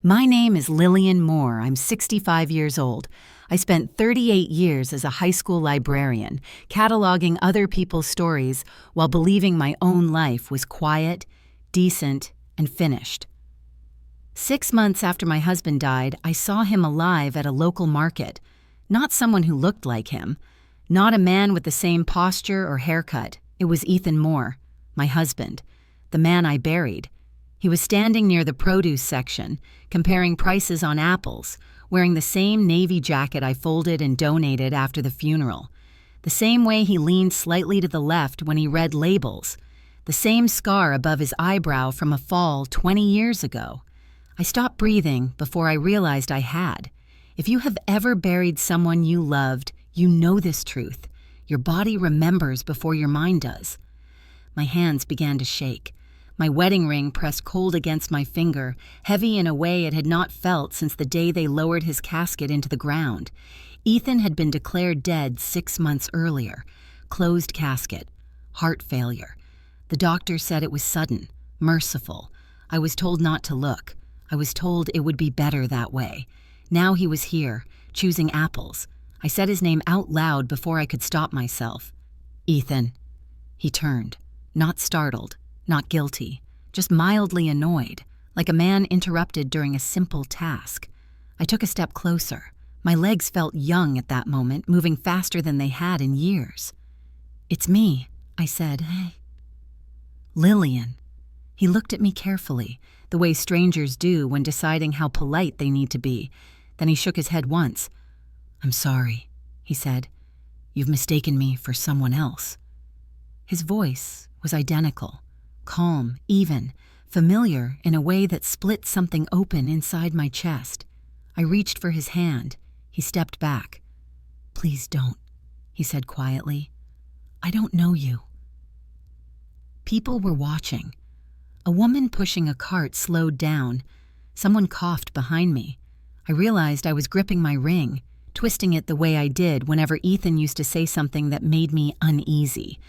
My name is Lillian Moore. I'm 65 years old. I spent 38 years as a high school librarian, cataloging other people's stories while believing my own life was quiet, decent, and finished. 6 months after my husband died, I saw him alive at a local market. Not someone who looked like him. Not a man with the same posture or haircut. It was Ethan Moore, my husband, the man I buried. He was standing near the produce section, comparing prices on apples, wearing the same navy jacket I folded and donated after the funeral. The same way he leaned slightly to the left when he read labels. The same scar above his eyebrow from a fall 20 years ago. I stopped breathing before I realized I had. If you have ever buried someone you loved, you know this truth. Your body remembers before your mind does. My hands began to shake. My wedding ring pressed cold against my finger, heavy in a way it had not felt since the day they lowered his casket into the ground. Ethan had been declared dead 6 months earlier. Closed casket. Heart failure. The doctor said it was sudden, merciful. I was told not to look. I was told it would be better that way. Now he was here, choosing apples. I said his name out loud before I could stop myself. Ethan. He turned, not startled. Not guilty, just mildly annoyed, like a man interrupted during a simple task. I took a step closer. My legs felt young at that moment, moving faster than they had in years. "It's me," I said. "Hey." "Lillian." He looked at me carefully, the way strangers do when deciding how polite they need to be. Then he shook his head once. "I'm sorry," he said. "You've mistaken me for someone else." His voice was identical. Calm, even, familiar in a way that split something open inside my chest. I reached for his hand. He stepped back. "Please don't," he said quietly. "I don't know you." People were watching. A woman pushing a cart slowed down. Someone coughed behind me. I realized I was gripping my ring, twisting it the way I did whenever Ethan used to say something that made me uneasy.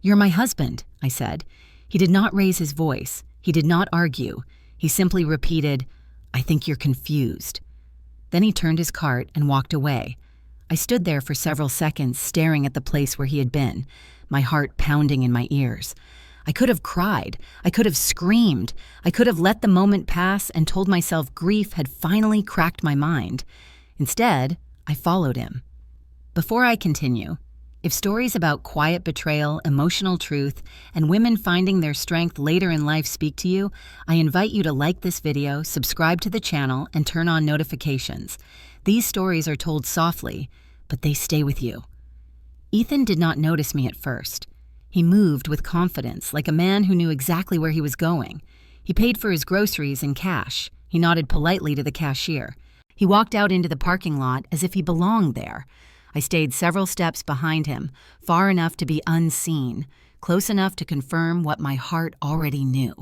"You're my husband," I said. He did not raise his voice. He did not argue. He simply repeated, "I think you're confused." Then he turned his cart and walked away. I stood there for several seconds, staring at the place where he had been, my heart pounding in my ears. I could have cried. I could have screamed. I could have let the moment pass and told myself grief had finally cracked my mind. Instead, I followed him. Before I continue, if stories about quiet betrayal, emotional truth, and women finding their strength later in life speak to you, I invite you to like this video, subscribe to the channel, and turn on notifications. These stories are told softly, but they stay with you. Ethan did not notice me at first. He moved with confidence, like a man who knew exactly where he was going. He paid for his groceries in cash. He nodded politely to the cashier. He walked out into the parking lot as if he belonged there. I stayed several steps behind him, far enough to be unseen, close enough to confirm what my heart already knew.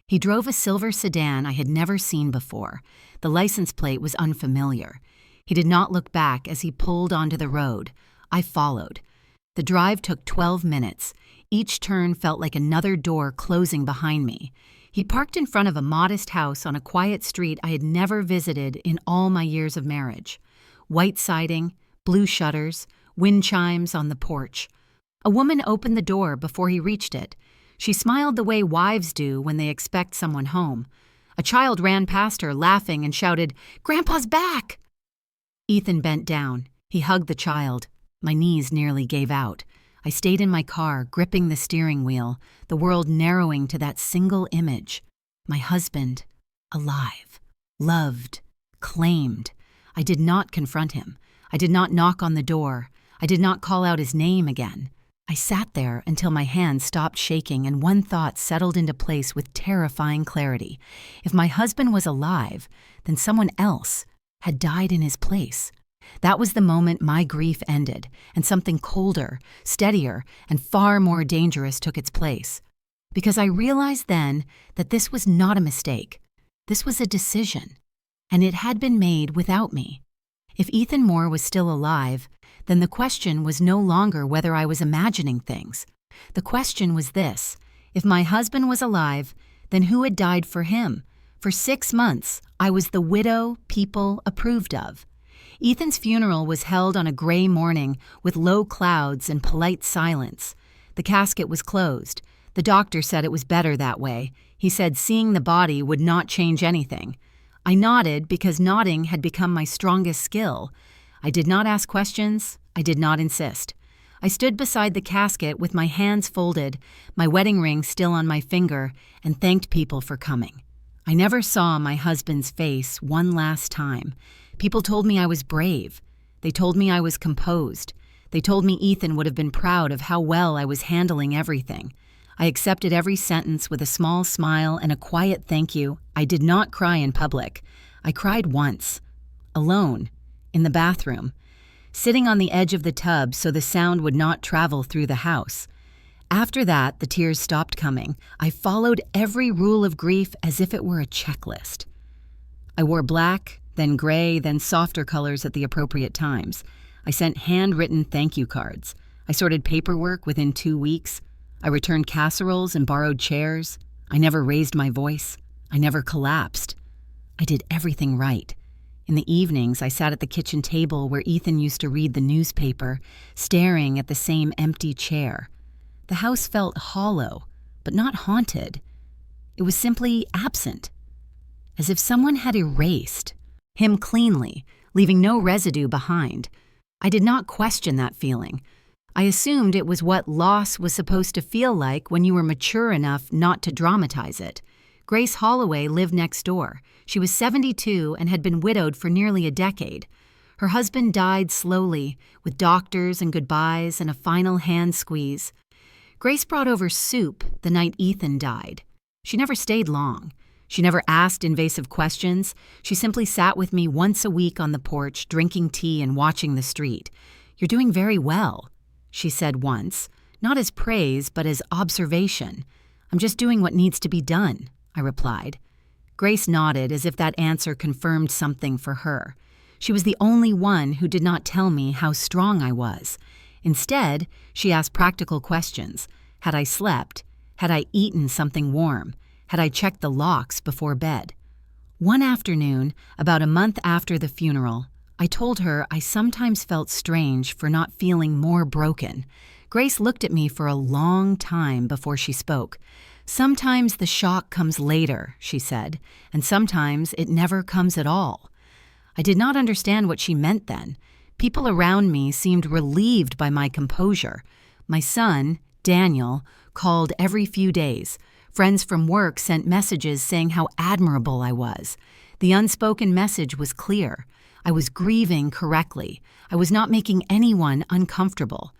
He drove a silver sedan I had never seen before. The license plate was unfamiliar. He did not look back as he pulled onto the road. I followed. The drive took 12 minutes. Each turn felt like another door closing behind me. He parked in front of a modest house on a quiet street I had never visited in all my years of marriage. White siding, blue shutters, wind chimes on the porch. A woman opened the door before he reached it. She smiled the way wives do when they expect someone home. A child ran past her, laughing, and shouted, "Grandpa's back!" Ethan bent down. He hugged the child. My knees nearly gave out. I stayed in my car, gripping the steering wheel, the world narrowing to that single image. My husband, alive, loved, claimed. I did not confront him. I did not knock on the door. I did not call out his name again. I sat there until my hands stopped shaking and one thought settled into place with terrifying clarity. If my husband was alive, then someone else had died in his place. That was the moment my grief ended, and something colder, steadier, and far more dangerous took its place. Because I realized then that this was not a mistake. This was a decision, and it had been made without me. If Ethan Moore was still alive, then the question was no longer whether I was imagining things. The question was this: if my husband was alive, then who had died for him? For 6 months, I was the widow people approved of. Ethan's funeral was held on a gray morning with low clouds and polite silence. The casket was closed. The doctor said it was better that way. He said seeing the body would not change anything. I nodded because nodding had become my strongest skill. I did not ask questions. I did not insist. I stood beside the casket with my hands folded, my wedding ring still on my finger, and thanked people for coming. I never saw my husband's face one last time. People told me I was brave. They told me I was composed. They told me Ethan would have been proud of how well I was handling everything. I accepted every sentence with a small smile and a quiet thank you. I did not cry in public. I cried once, alone, in the bathroom, sitting on the edge of the tub so the sound would not travel through the house. After that, the tears stopped coming. I followed every rule of grief as if it were a checklist. I wore black, then gray, then softer colors at the appropriate times. I sent handwritten thank you cards. I sorted paperwork within 2 weeks. I returned casseroles and borrowed chairs. I never raised my voice. I never collapsed. I did everything right. In the evenings, I sat at the kitchen table where Ethan used to read the newspaper, staring at the same empty chair. The house felt hollow, but not haunted. It was simply absent, as if someone had erased him cleanly, leaving no residue behind. I did not question that feeling. I assumed it was what loss was supposed to feel like when you were mature enough not to dramatize it. Grace Holloway lived next door. She was 72 and had been widowed for nearly a decade. Her husband died slowly, with doctors and goodbyes and a final hand squeeze. Grace brought over soup the night Ethan died. She never stayed long. She never asked invasive questions. She simply sat with me once a week on the porch, drinking tea and watching the street. "You're doing very well," she said once, not as praise but as observation. "I'm just doing what needs to be done," I replied. Grace nodded as if that answer confirmed something for her. She was the only one who did not tell me how strong I was. Instead, she asked practical questions. Had I slept? Had I eaten something warm? Had I checked the locks before bed? One afternoon, about a month after the funeral, I told her I sometimes felt strange for not feeling more broken. Grace looked at me for a long time before she spoke. "Sometimes the shock comes later," she said, "and sometimes it never comes at all." I did not understand what she meant then. People around me seemed relieved by my composure. My son, Daniel, called every few days. Friends from work sent messages saying how admirable I was. The unspoken message was clear. I was grieving correctly. I was not making anyone uncomfortable.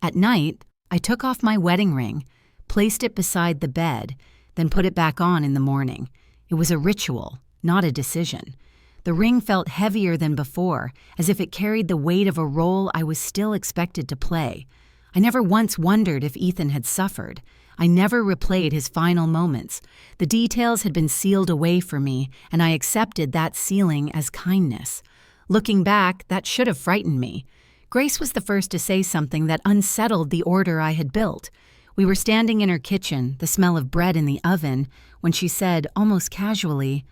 At night, I took off my wedding ring, placed it beside the bed, then put it back on in the morning. It was a ritual, not a decision. The ring felt heavier than before, as if it carried the weight of a role I was still expected to play. I never once wondered if Ethan had suffered. I never replayed his final moments. The details had been sealed away for me, and I accepted that sealing as kindness. Looking back, that should have frightened me. Grace was the first to say something that unsettled the order I had built. We were standing in her kitchen, the smell of bread in the oven, when she said, almost casually,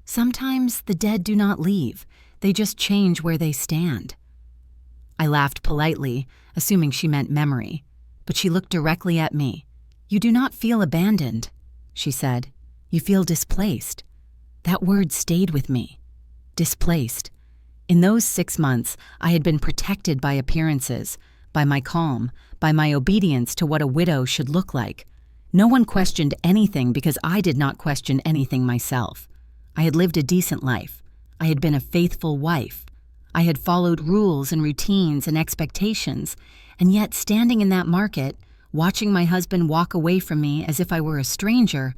"Sometimes the dead do not leave. They just change where they stand." I laughed politely, assuming she meant memory, but she looked directly at me. "You do not feel abandoned," she said. "You feel displaced." That word stayed with me. Displaced. In those 6 months, I had been protected by appearances, by my calm, by my obedience to what a widow should look like. No one questioned anything because I did not question anything myself. I had lived a decent life. I had been a faithful wife. I had followed rules and routines and expectations, and yet standing in that market, watching my husband walk away from me as if I were a stranger,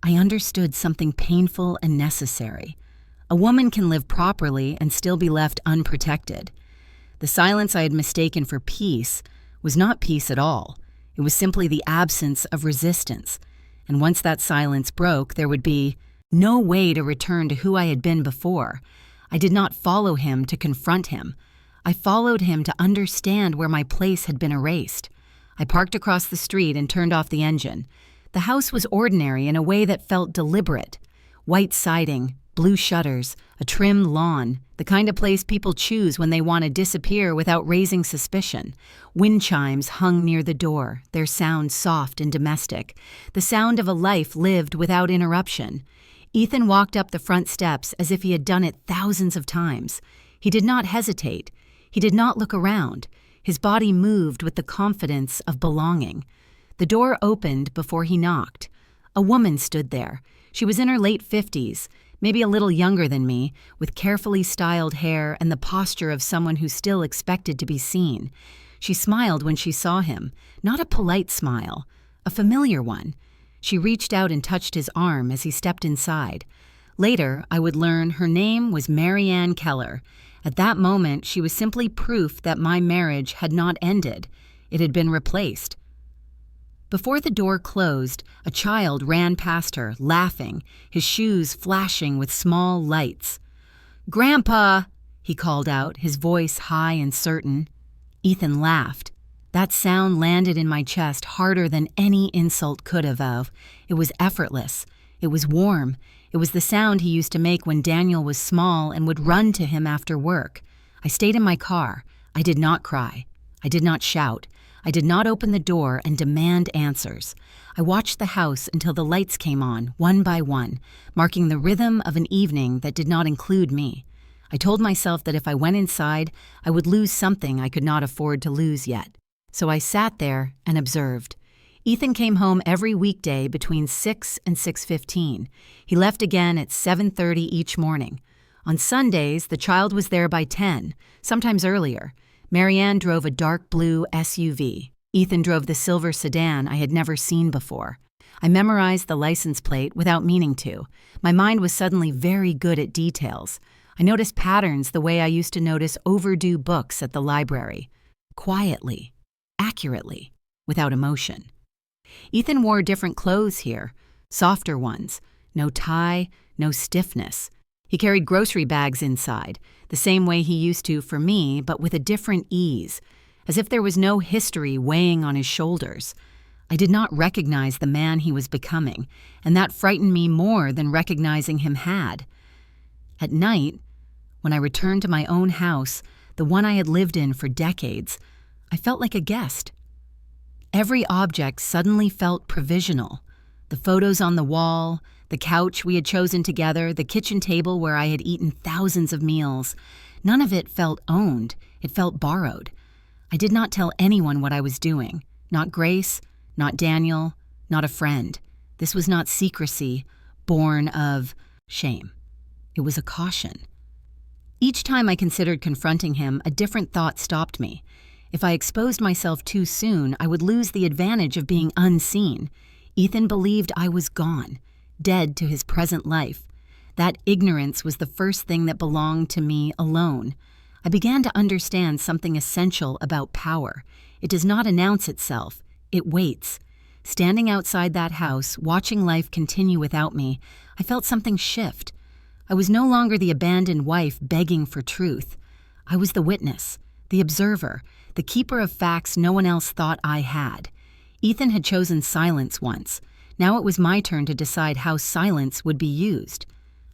I understood something painful and necessary. A woman can live properly and still be left unprotected. The silence I had mistaken for peace was not peace at all. It was simply the absence of resistance. And once that silence broke, there would be no way to return to who I had been before. I did not follow him to confront him. I followed him to understand where my place had been erased. I parked across the street and turned off the engine. The house was ordinary in a way that felt deliberate. white siding, blue shutters, a trimmed lawn, the kind of place people choose when they want to disappear without raising suspicion. Wind chimes hung near the door, their sound soft and domestic, the sound of a life lived without interruption. Ethan walked up the front steps as if he had done it thousands of times. He did not hesitate. He did not look around. His body moved with the confidence of belonging. The door opened before he knocked. A woman stood there. She was in her late 50s, maybe a little younger than me, with carefully styled hair and the posture of someone who still expected to be seen. She smiled when she saw him, not a polite smile, a familiar one. She reached out and touched his arm as he stepped inside. Later, I would learn her name was Marianne Keller. At that moment, she was simply proof that my marriage had not ended. It had been replaced. Before the door closed, a child ran past her, laughing, his shoes flashing with small lights. "Grandpa!" he called out, his voice high and certain. Ethan laughed. That sound landed in my chest harder than any insult could have. It was effortless. It was warm. It was the sound he used to make when Daniel was small and would run to him after work. I stayed in my car. I did not cry. I did not shout. I did not open the door and demand answers. I watched the house until the lights came on, one by one, marking the rhythm of an evening that did not include me. I told myself that if I went inside, I would lose something I could not afford to lose yet. So I sat there and observed. Ethan came home every weekday between 6 and 6:15. He left again at 7:30 each morning. On Sundays, the child was there by 10, sometimes earlier. Marianne drove a dark blue SUV. Ethan drove the silver sedan I had never seen before. I memorized the license plate without meaning to. My mind was suddenly very good at details. I noticed patterns the way I used to notice overdue books at the library. Quietly. Accurately, without emotion. Ethan wore different clothes here, softer ones, no tie, no stiffness. He carried grocery bags inside, the same way he used to for me, but with a different ease, as if there was no history weighing on his shoulders. I did not recognize the man he was becoming, and that frightened me more than recognizing him had. At night, when I returned to my own house, the one I had lived in for decades, I felt like a guest. Every object suddenly felt provisional. The photos on the wall, the couch we had chosen together, the kitchen table where I had eaten thousands of meals. None of it felt owned. It felt borrowed. I did not tell anyone what I was doing. Not Grace, not Daniel, not a friend. This was not secrecy, born of shame. It was a caution. Each time I considered confronting him, a different thought stopped me. If I exposed myself too soon, I would lose the advantage of being unseen. Ethan believed I was gone, dead to his present life. That ignorance was the first thing that belonged to me alone. I began to understand something essential about power. It does not announce itself. It waits. Standing outside that house, watching life continue without me, I felt something shift. I was no longer the abandoned wife begging for truth. I was the witness, the observer, the keeper of facts no one else thought I had. Ethan had chosen silence once. Now it was my turn to decide how silence would be used.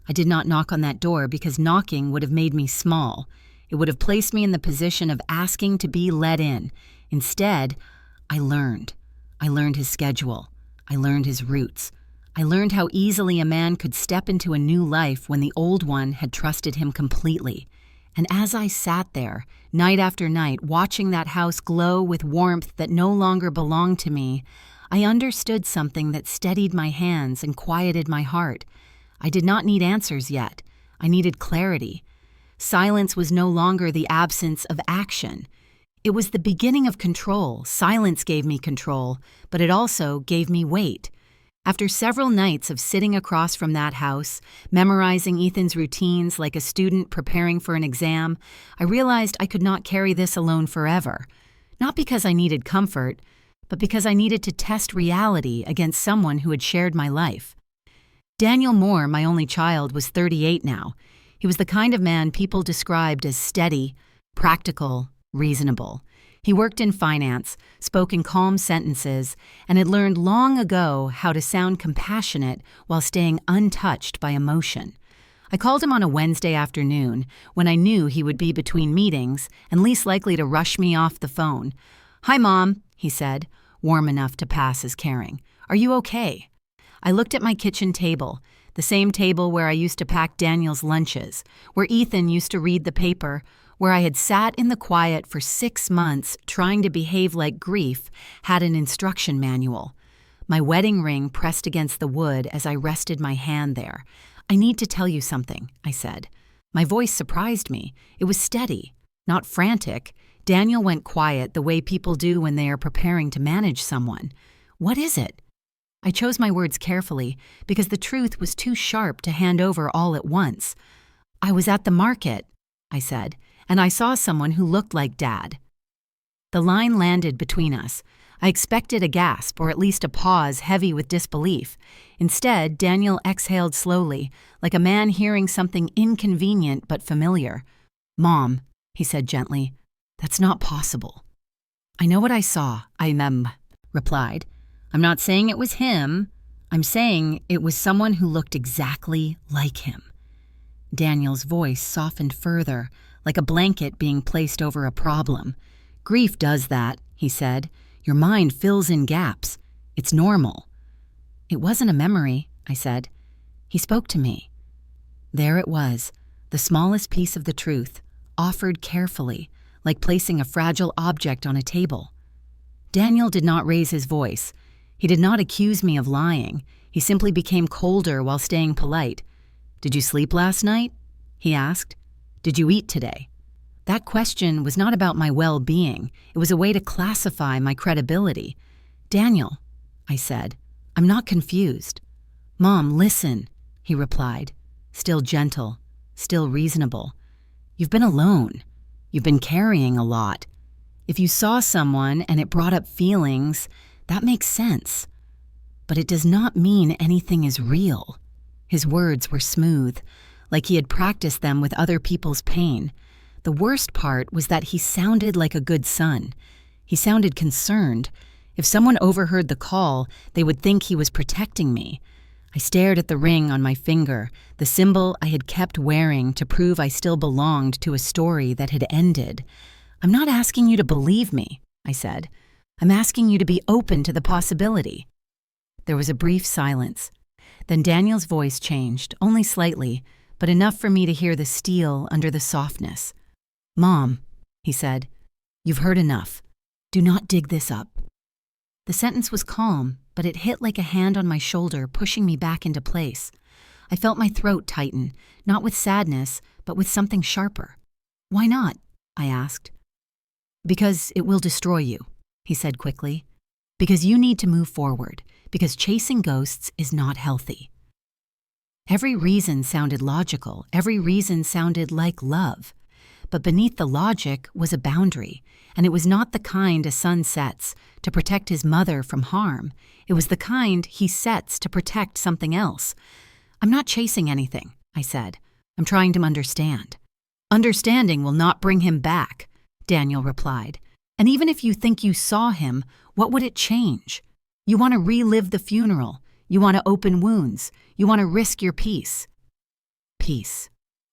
I did not knock on that door because knocking would have made me small. It would have placed me in the position of asking to be let in. Instead, I learned. I learned his schedule. I learned his roots. I learned how easily a man could step into a new life when the old one had trusted him completely. And as I sat there, night after night, watching that house glow with warmth that no longer belonged to me, I understood something that steadied my hands and quieted my heart. I did not need answers yet. I needed clarity. Silence was no longer the absence of action. It was the beginning of control. Silence gave me control, but it also gave me weight. After several nights of sitting across from that house, memorizing Ethan's routines like a student preparing for an exam, I realized I could not carry this alone forever. Not because I needed comfort, but because I needed to test reality against someone who had shared my life. Daniel Moore, my only child, was 38 now. He was the kind of man people described as steady, practical, reasonable. He worked in finance, spoke in calm sentences, and had learned long ago how to sound compassionate while staying untouched by emotion. I called him on a Wednesday afternoon when I knew he would be between meetings and least likely to rush me off the phone. "Hi, Mom," he said, warm enough to pass as caring. "Are you okay?" I looked at my kitchen table, the same table where I used to pack Daniel's lunches, where Ethan used to read the paper, where I had sat in the quiet for 6 months trying to behave like grief had an instruction manual. My wedding ring pressed against the wood as I rested my hand there. "I need to tell you something," I said. My voice surprised me. It was steady, not frantic. Daniel went quiet the way people do when they are preparing to manage someone. "What is it?" I chose my words carefully because the truth was too sharp to hand over all at once. "I was at the market," I said, "and I saw someone who looked like Dad." The line landed between us. I expected a gasp or at least a pause heavy with disbelief. Instead, Daniel exhaled slowly, like a man hearing something inconvenient but familiar. "Mom," he said gently, "that's not possible." "I know what I saw," I replied. "I'm not saying it was him. I'm saying it was someone who looked exactly like him." Daniel's voice softened further, like a blanket being placed over a problem. "Grief does that," he said. "Your mind fills in gaps. It's normal." "It wasn't a memory," I said. He spoke to me. There it was, the smallest piece of the truth, offered carefully, like placing a fragile object on a table. Daniel did not raise his voice. He did not accuse me of lying. He simply became colder while staying polite. "Did you sleep last night?" he asked. "Did you eat today?" That question was not about my well-being. It was a way to classify my credibility. "Daniel," I said, "I'm not confused." "Mom, listen," he replied, still gentle, still reasonable. "You've been alone. You've been carrying a lot. If you saw someone and it brought up feelings, that makes sense. But it does not mean anything is real." His words were smooth, like he had practiced them with other people's pain. The worst part was that he sounded like a good son. He sounded concerned. If someone overheard the call, they would think he was protecting me. I stared at the ring on my finger, the symbol I had kept wearing to prove I still belonged to a story that had ended. "I'm not asking you to believe me," I said. "I'm asking you to be open to the possibility." There was a brief silence. Then Daniel's voice changed, only slightly, but enough for me to hear the steel under the softness. "Mom," he said, "you've heard enough. Do not dig this up." The sentence was calm, but it hit like a hand on my shoulder, pushing me back into place. I felt my throat tighten, not with sadness, but with something sharper. "Why not?" I asked. "Because it will destroy you," he said quickly. "Because you need to move forward, because chasing ghosts is not healthy." Every reason sounded logical, every reason sounded like love. But beneath the logic was a boundary, and it was not the kind a son sets to protect his mother from harm. It was the kind he sets to protect something else. "I'm not chasing anything," I said. "I'm trying to understand." "Understanding will not bring him back," Daniel replied. "And even if you think you saw him, what would it change? You want to relive the funeral. You want to open wounds. You want to risk your peace." Peace.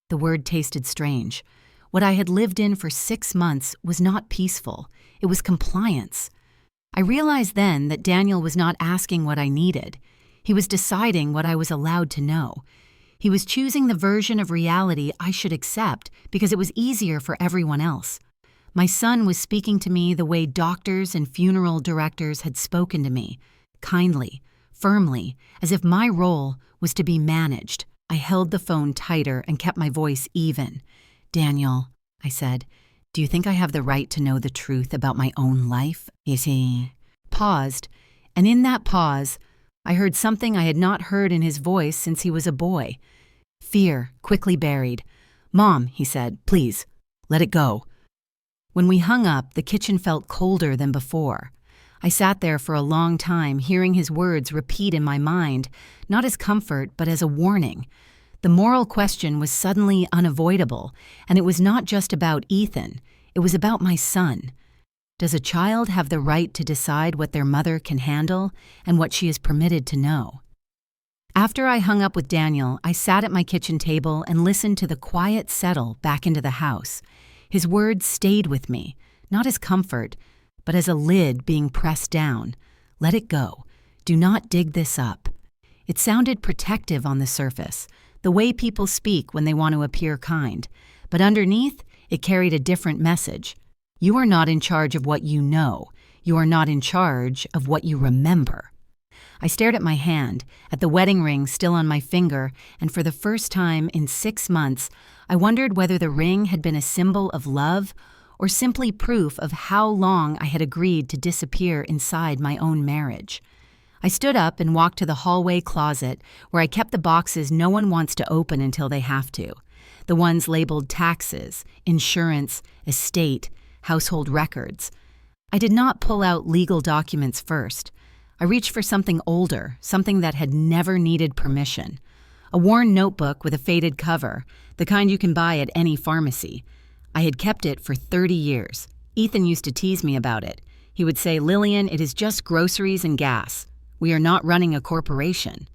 The word tasted strange. What I had lived in for 6 months was not peaceful. It was compliance. I realized then that Daniel was not asking what I needed. He was deciding what I was allowed to know. He was choosing the version of reality I should accept because it was easier for everyone else. My son was speaking to me the way doctors and funeral directors had spoken to me, kindly, firmly, as if my role was to be managed. I held the phone tighter and kept my voice even. "Daniel," I said, "do you think I have the right to know the truth about my own life?" He paused, and in that pause, I heard something I had not heard in his voice since he was a boy. Fear, quickly buried. "Mom," he said, "please, let it go." When we hung up, the kitchen felt colder than before. I sat there for a long time, hearing his words repeat in my mind, not as comfort, but as a warning. The moral question was suddenly unavoidable, and it was not just about Ethan. It was about my son. Does a child have the right to decide what their mother can handle and what she is permitted to know? After I hung up with Daniel, I sat at my kitchen table and listened to the quiet settle back into the house. His words stayed with me, not as comfort, but as a lid being pressed down. Let it go. Do not dig this up. It sounded protective on the surface, the way people speak when they want to appear kind. But underneath, it carried a different message. You are not in charge of what you know. You are not in charge of what you remember. I stared at my hand, at the wedding ring still on my finger, and for the first time in 6 months, I wondered whether the ring had been a symbol of love or simply proof of how long I had agreed to disappear inside my own marriage. I stood up and walked to the hallway closet where I kept the boxes no one wants to open until they have to. The ones labeled taxes, insurance, estate, household records. I did not pull out legal documents first. I reached for something older, something that had never needed permission. A worn notebook with a faded cover, the kind you can buy at any pharmacy. I had kept it for 30 years. Ethan used to tease me about it. He would say, "Lillian, it is just groceries and gas. We are not running a corporation."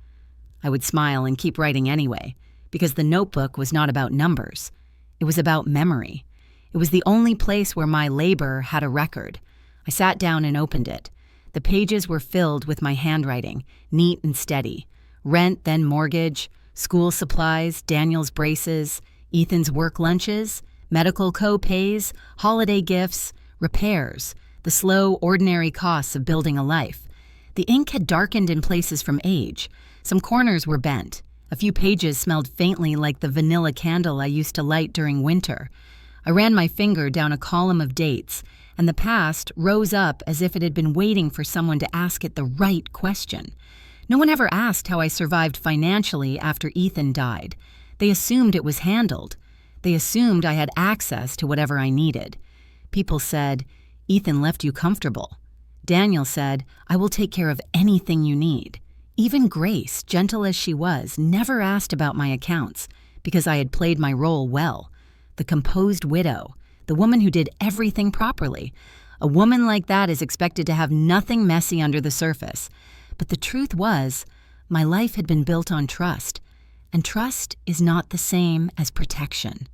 I would smile and keep writing anyway, because the notebook was not about numbers. It was about memory. It was the only place where my labor had a record. I sat down and opened it. The pages were filled with my handwriting, neat and steady. Rent, then mortgage, school supplies, Daniel's braces, Ethan's work lunches, medical co-pays, holiday gifts, repairs, the slow, ordinary costs of building a life. The ink had darkened in places from age. Some corners were bent. A few pages smelled faintly like the vanilla candle I used to light during winter. I ran my finger down a column of dates, and the past rose up as if it had been waiting for someone to ask it the right question. No one ever asked how I survived financially after Ethan died. They assumed it was handled. They assumed I had access to whatever I needed. People said, "Ethan left you comfortable." Daniel said, "I will take care of anything you need." Even Grace, gentle as she was, never asked about my accounts because I had played my role well. The composed widow, the woman who did everything properly. A woman like that is expected to have nothing messy under the surface. But the truth was, my life had been built on trust, and trust is not the same as protection.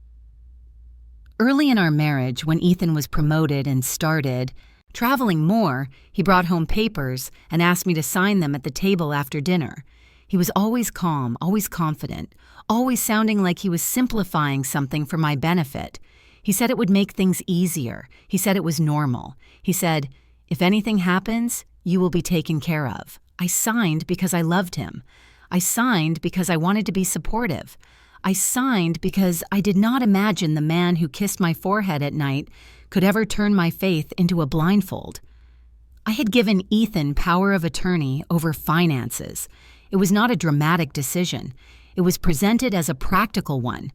Early in our marriage, when Ethan was promoted and started traveling more, he brought home papers and asked me to sign them at the table after dinner. He was always calm, always confident, always sounding like he was simplifying something for my benefit. He said it would make things easier. He said it was normal. He said, "If anything happens, you will be taken care of." I signed because I loved him. I signed because I wanted to be supportive. I signed because I did not imagine the man who kissed my forehead at night could ever turn my faith into a blindfold. I had given Ethan power of attorney over finances. It was not a dramatic decision. It was presented as a practical one.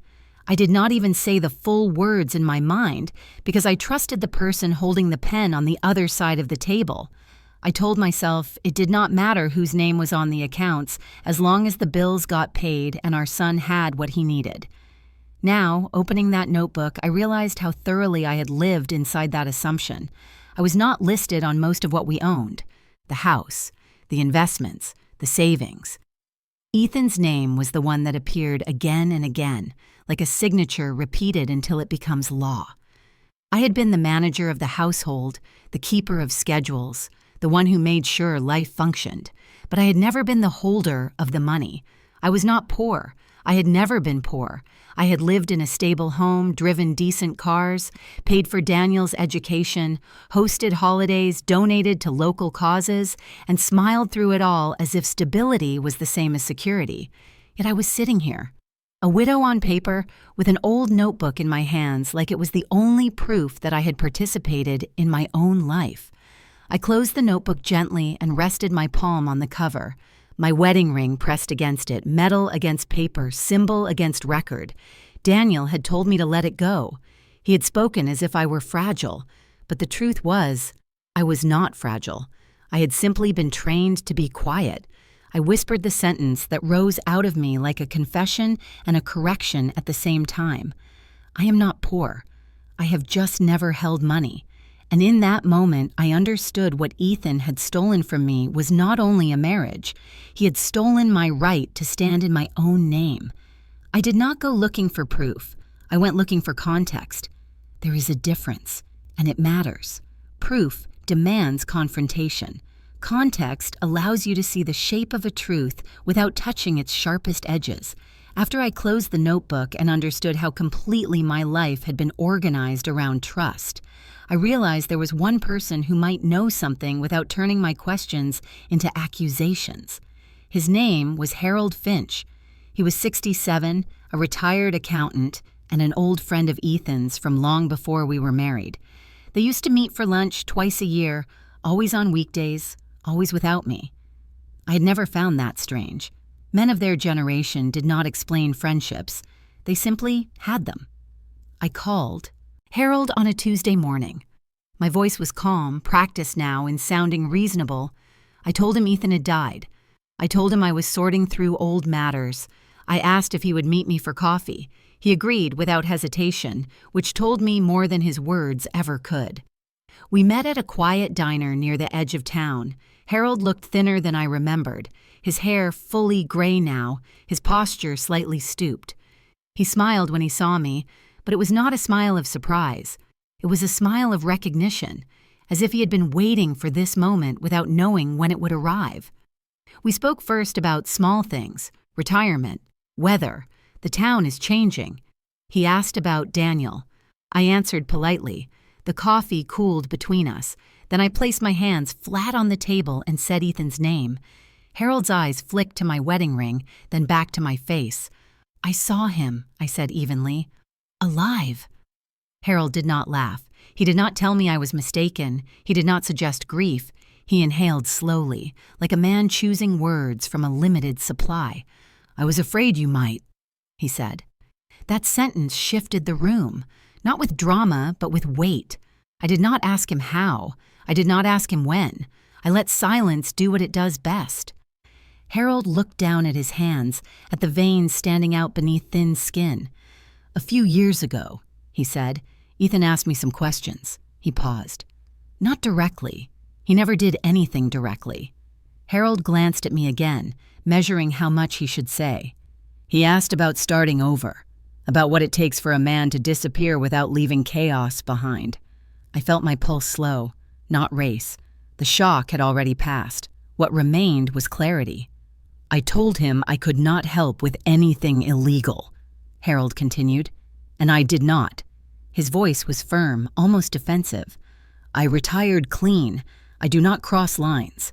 I did not even say the full words in my mind because I trusted the person holding the pen on the other side of the table. I told myself it did not matter whose name was on the accounts as long as the bills got paid and our son had what he needed. Now, opening that notebook, I realized how thoroughly I had lived inside that assumption. I was not listed on most of what we owned: the house, the investments, the savings. Ethan's name was the one that appeared again and again, like a signature repeated until it becomes law. I had been the manager of the household, the keeper of schedules, the one who made sure life functioned, but I had never been the holder of the money. I was not poor. I had never been poor. I had lived in a stable home, driven decent cars, paid for Daniel's education, hosted holidays, donated to local causes, and smiled through it all as if stability was the same as security. Yet I was sitting here, a widow on paper, with an old notebook in my hands like it was the only proof that I had participated in my own life. I closed the notebook gently and rested my palm on the cover. My wedding ring pressed against it, metal against paper, symbol against record. Daniel had told me to let it go. He had spoken as if I were fragile, but the truth was, I was not fragile. I had simply been trained to be quiet. I whispered the sentence that rose out of me like a confession and a correction at the same time. I am not poor. I have just never held money. And in that moment, I understood what Ethan had stolen from me was not only a marriage. He had stolen my right to stand in my own name. I did not go looking for proof. I went looking for context. There is a difference, and it matters. Proof demands confrontation. Context allows you to see the shape of a truth without touching its sharpest edges. After I closed the notebook and understood how completely my life had been organized around trust, I realized there was one person who might know something without turning my questions into accusations. His name was Harold Finch. He was 67, a retired accountant, and an old friend of Ethan's from long before we were married. They used to meet for lunch twice a year, always on weekdays, always without me. I had never found that strange. Men of their generation did not explain friendships. They simply had them. I called Harold on a Tuesday morning. My voice was calm, practiced now in sounding reasonable. I told him Ethan had died. I told him I was sorting through old matters. I asked if he would meet me for coffee. He agreed without hesitation, which told me more than his words ever could. We met at a quiet diner near the edge of town. Harold looked thinner than I remembered, his hair fully gray now, his posture slightly stooped. He smiled when he saw me, but it was not a smile of surprise. It was a smile of recognition, as if he had been waiting for this moment without knowing when it would arrive. We spoke first about small things, retirement, weather. The town is changing. He asked about Daniel. I answered politely. The coffee cooled between us. Then I placed my hands flat on the table and said Ethan's name. Harold's eyes flicked to my wedding ring, then back to my face. I saw him, I said evenly. Alive. Harold did not laugh. He did not tell me I was mistaken. He did not suggest grief. He inhaled slowly, like a man choosing words from a limited supply. I was afraid you might, he said. That sentence shifted the room, not with drama, but with weight. I did not ask him how. I did not ask him when. I let silence do what it does best. Harold looked down at his hands, at the veins standing out beneath thin skin. A few years ago, he said, Ethan asked me some questions. He paused. Not directly. He never did anything directly. Harold glanced at me again, measuring how much he should say. He asked about starting over, about what it takes for a man to disappear without leaving chaos behind. I felt my pulse slow, not race. The shock had already passed. What remained was clarity. I told him I could not help with anything illegal, Harold continued, and I did not. His voice was firm, almost defensive. I retired clean. I do not cross lines.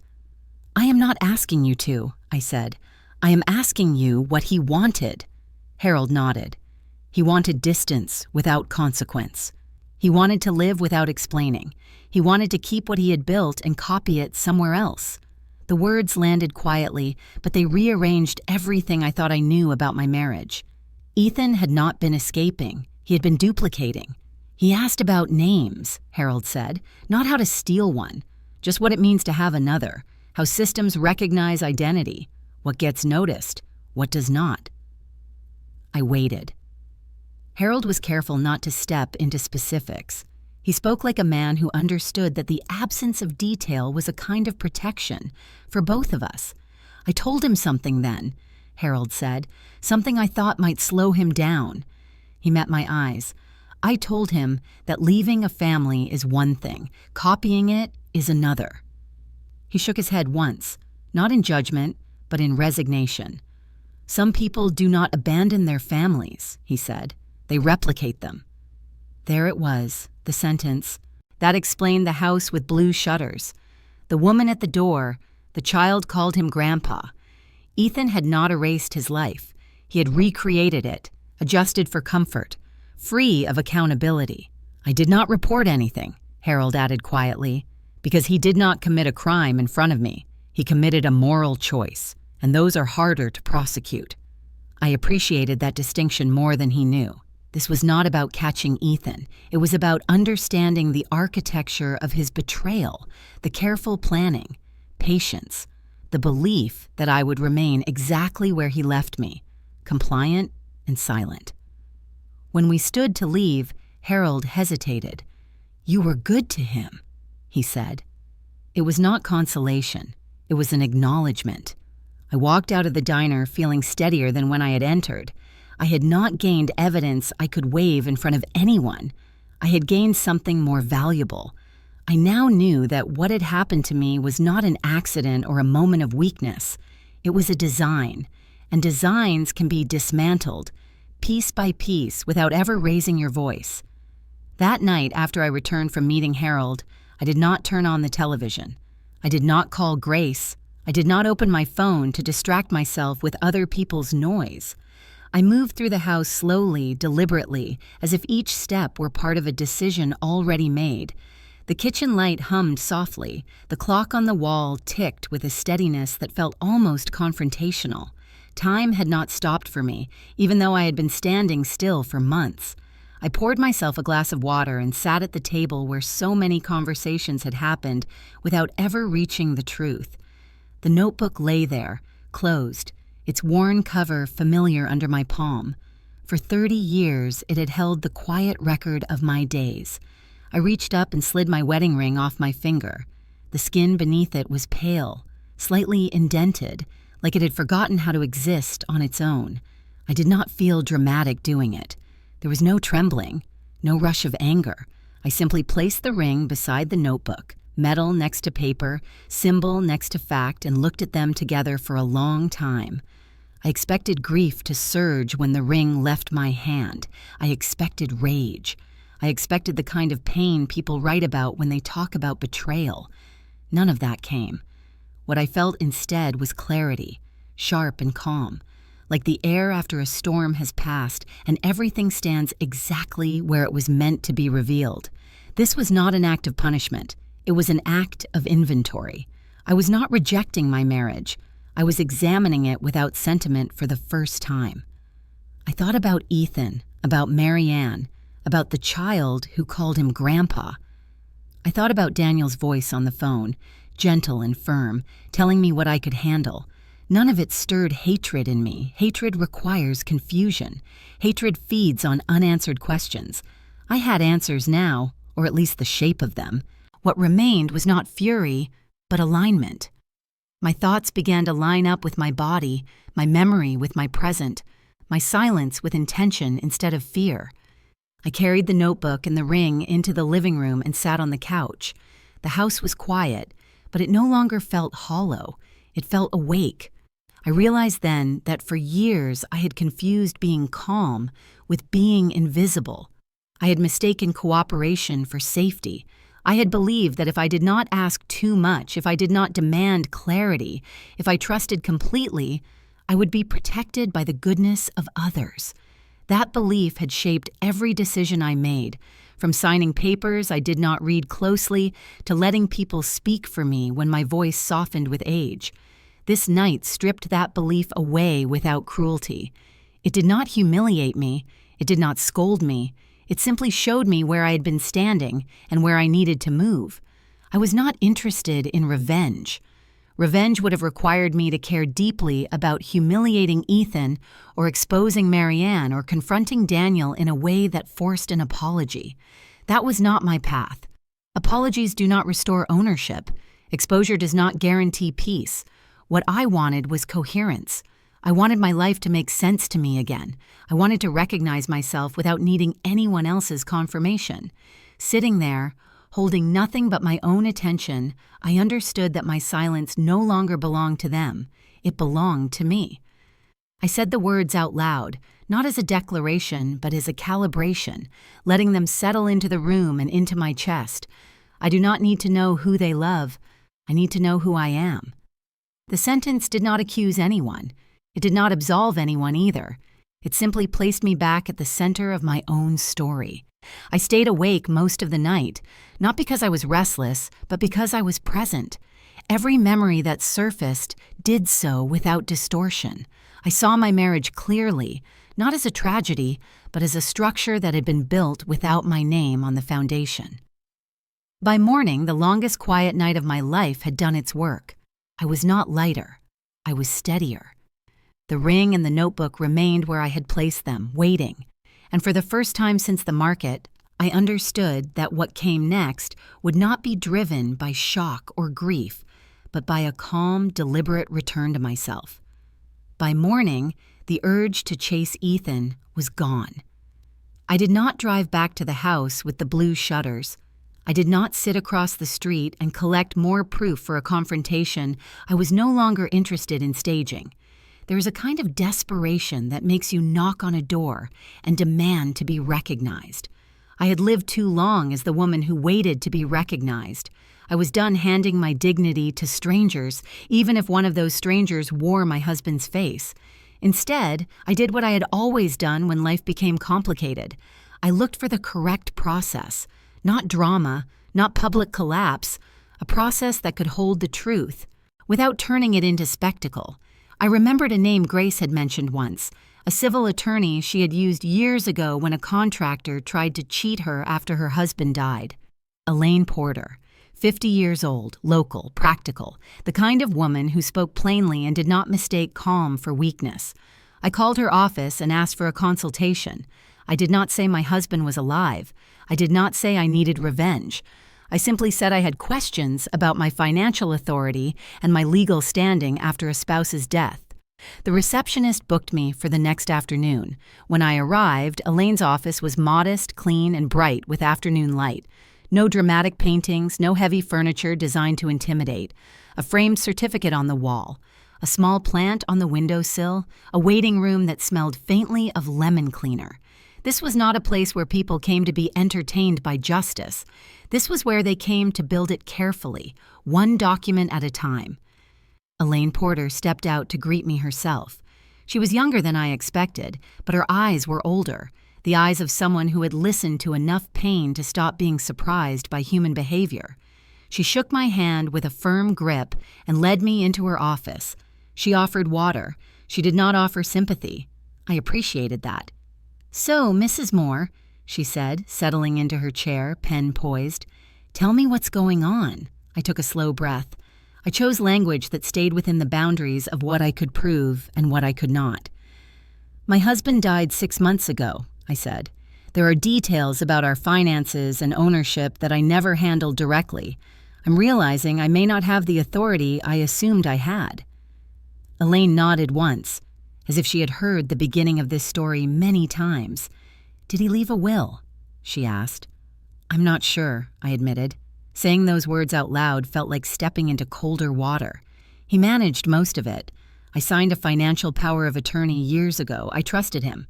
I am not asking you to, I said. I am asking you what he wanted. Harold nodded. He wanted distance without consequence. He wanted to live without explaining. He wanted to keep what he had built and copy it somewhere else. The words landed quietly, but they rearranged everything I thought I knew about my marriage. Ethan had not been escaping. He had been duplicating. He asked about names, Harold said, not how to steal one, just what it means to have another, how systems recognize identity, what gets noticed, what does not. I waited. Harold was careful not to step into specifics. He spoke like a man who understood that the absence of detail was a kind of protection for both of us. I told him something then, Harold said, something I thought might slow him down. He met my eyes. I told him that leaving a family is one thing, copying it is another. He shook his head once, not in judgment, but in resignation. Some people do not abandon their families, he said. They replicate them. There it was, the sentence. That explained the house with blue shutters. The woman at the door, the child called him Grandpa. Ethan had not erased his life. He had recreated it, adjusted for comfort, free of accountability. I did not report anything, Harold added quietly, because he did not commit a crime in front of me. He committed a moral choice, and those are harder to prosecute. I appreciated that distinction more than he knew. This was not about catching Ethan. It was about understanding the architecture of his betrayal, the careful planning, patience, the belief that I would remain exactly where he left me, compliant and silent. When we stood to leave, Harold hesitated. "You were good to him," he said. It was not consolation. It was an acknowledgement. I walked out of the diner feeling steadier than when I had entered. I had not gained evidence I could wave in front of anyone. I had gained something more valuable. I now knew that what had happened to me was not an accident or a moment of weakness. It was a design, and designs can be dismantled, piece by piece, without ever raising your voice. That night, after I returned from meeting Harold, I did not turn on the television. I did not call Grace. I did not open my phone to distract myself with other people's noise. I moved through the house slowly, deliberately, as if each step were part of a decision already made. The kitchen light hummed softly. The clock on the wall ticked with a steadiness that felt almost confrontational. Time had not stopped for me, even though I had been standing still for months. I poured myself a glass of water and sat at the table where so many conversations had happened without ever reaching the truth. The notebook lay there, closed, its worn cover familiar under my palm. For 30 years, it had held the quiet record of my days. I reached up and slid my wedding ring off my finger. The skin beneath it was pale, slightly indented, like it had forgotten how to exist on its own. I did not feel dramatic doing it. There was no trembling, no rush of anger. I simply placed the ring beside the notebook, metal next to paper, symbol next to fact, and looked at them together for a long time. I expected grief to surge when the ring left my hand. I expected rage. I expected the kind of pain people write about when they talk about betrayal. None of that came. What I felt instead was clarity, sharp and calm, like the air after a storm has passed and everything stands exactly where it was meant to be revealed. This was not an act of punishment. It was an act of inventory. I was not rejecting my marriage. I was examining it without sentiment for the first time. I thought about Ethan, about Marianne, about the child who called him Grandpa. I thought about Daniel's voice on the phone, gentle and firm, telling me what I could handle. None of it stirred hatred in me. Hatred requires confusion. Hatred feeds on unanswered questions. I had answers now, or at least the shape of them. What remained was not fury, but alignment. My thoughts began to line up with my body, my memory with my present, my silence with intention instead of fear. I carried the notebook and the ring into the living room and sat on the couch. The house was quiet, but it no longer felt hollow. It felt awake. I realized then that for years I had confused being calm with being invisible. I had mistaken cooperation for safety. I had believed that if I did not ask too much, if I did not demand clarity, if I trusted completely, I would be protected by the goodness of others. That belief had shaped every decision I made, from signing papers I did not read closely to letting people speak for me when my voice softened with age. This night stripped that belief away without cruelty. It did not humiliate me. It did not scold me. It simply showed me where I had been standing and where I needed to move. I was not interested in revenge. Revenge would have required me to care deeply about humiliating Ethan or exposing Marianne or confronting Daniel in a way that forced an apology. That was not my path. Apologies do not restore ownership. Exposure does not guarantee peace. What I wanted was coherence. I wanted my life to make sense to me again. I wanted to recognize myself without needing anyone else's confirmation. Sitting there, holding nothing but my own attention, I understood that my silence no longer belonged to them. It belonged to me. I said the words out loud, not as a declaration, but as a calibration, letting them settle into the room and into my chest. I do not need to know who they love. I need to know who I am. The sentence did not accuse anyone. It did not absolve anyone either. It simply placed me back at the center of my own story. I stayed awake most of the night, not because I was restless, but because I was present. Every memory that surfaced did so without distortion. I saw my marriage clearly, not as a tragedy, but as a structure that had been built without my name on the foundation. By morning, the longest quiet night of my life had done its work. I was not lighter. I was steadier. The ring and the notebook remained where I had placed them, waiting. And for the first time since the market, I understood that what came next would not be driven by shock or grief, but by a calm, deliberate return to myself. By morning, the urge to chase Ethan was gone. I did not drive back to the house with the blue shutters. I did not sit across the street and collect more proof for a confrontation I was no longer interested in staging. There is a kind of desperation that makes you knock on a door and demand to be recognized. I had lived too long as the woman who waited to be recognized. I was done handing my dignity to strangers, even if one of those strangers wore my husband's face. Instead, I did what I had always done when life became complicated. I looked for the correct process, not drama, not public collapse, a process that could hold the truth, without turning it into spectacle. I remembered a name Grace had mentioned once, a civil attorney she had used years ago when a contractor tried to cheat her after her husband died. Elaine Porter, 50 years old, local, practical, the kind of woman who spoke plainly and did not mistake calm for weakness. I called her office and asked for a consultation. I did not say my husband was alive. I did not say I needed revenge. I simply said I had questions about my financial authority and my legal standing after a spouse's death. The receptionist booked me for the next afternoon. When I arrived, Elaine's office was modest, clean, and bright with afternoon light. No dramatic paintings, no heavy furniture designed to intimidate. A framed certificate on the wall. A small plant on the windowsill. A waiting room that smelled faintly of lemon cleaner. This was not a place where people came to be entertained by justice. This was where they came to build it carefully, one document at a time. Elaine Porter stepped out to greet me herself. She was younger than I expected, but her eyes were older, the eyes of someone who had listened to enough pain to stop being surprised by human behavior. She shook my hand with a firm grip and led me into her office. She offered water. She did not offer sympathy. I appreciated that. "So, Mrs. Moore," she said, settling into her chair, pen poised, "tell me what's going on." I took a slow breath. I chose language that stayed within the boundaries of what I could prove and what I could not. "My husband died 6 months ago," I said. "There are details about our finances and ownership that I never handled directly. I'm realizing I may not have the authority I assumed I had." Elaine nodded once, as if she had heard the beginning of this story many times. "Did he leave a will?" she asked. "I'm not sure," I admitted. Saying those words out loud felt like stepping into colder water. He managed most of it. I signed a financial power of attorney years ago. I trusted him.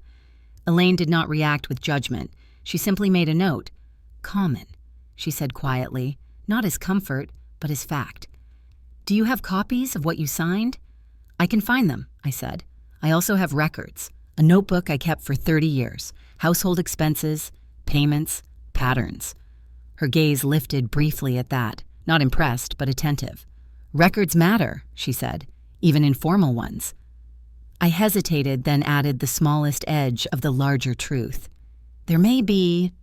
Elaine did not react with judgment. She simply made a note. "Common," she said quietly, not as comfort, but as fact. "Do you have copies of what you signed?" "I can find them," I said. "I also have records, a notebook I kept for 30 years, household expenses, payments, patterns." Her gaze lifted briefly at that, not impressed, but attentive. "Records matter," she said, "even informal ones." I hesitated, then added the smallest edge of the larger truth. "There may be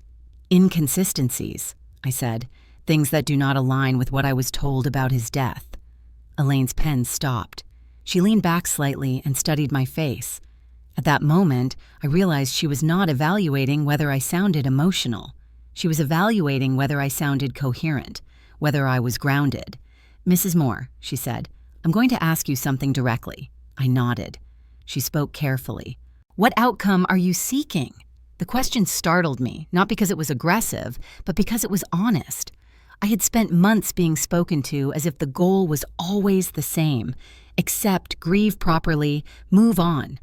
inconsistencies," I said, "things that do not align with what I was told about his death." Elaine's pen stopped. She leaned back slightly and studied my face. At that moment, I realized she was not evaluating whether I sounded emotional. She was evaluating whether I sounded coherent, whether I was grounded. "Mrs. Moore," she said, "I'm going to ask you something directly." I nodded. She spoke carefully. "What outcome are you seeking?" The question startled me, not because it was aggressive, but because it was honest. I had spent months being spoken to as if the goal was always the same: accept, grieve properly, move on.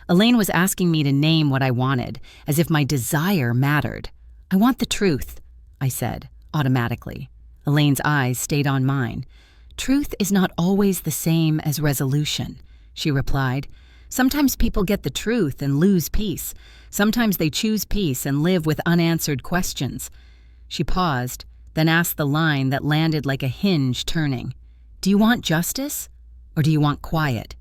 Elaine was asking me to name what I wanted, as if my desire mattered. "I want the truth," I said, automatically. Elaine's eyes stayed on mine. "Truth is not always the same as resolution," she replied. "Sometimes people get the truth and lose peace. Sometimes they choose peace and live with unanswered questions." She paused, then asked the line that landed like a hinge turning. "Do you want justice, or do you want quiet?"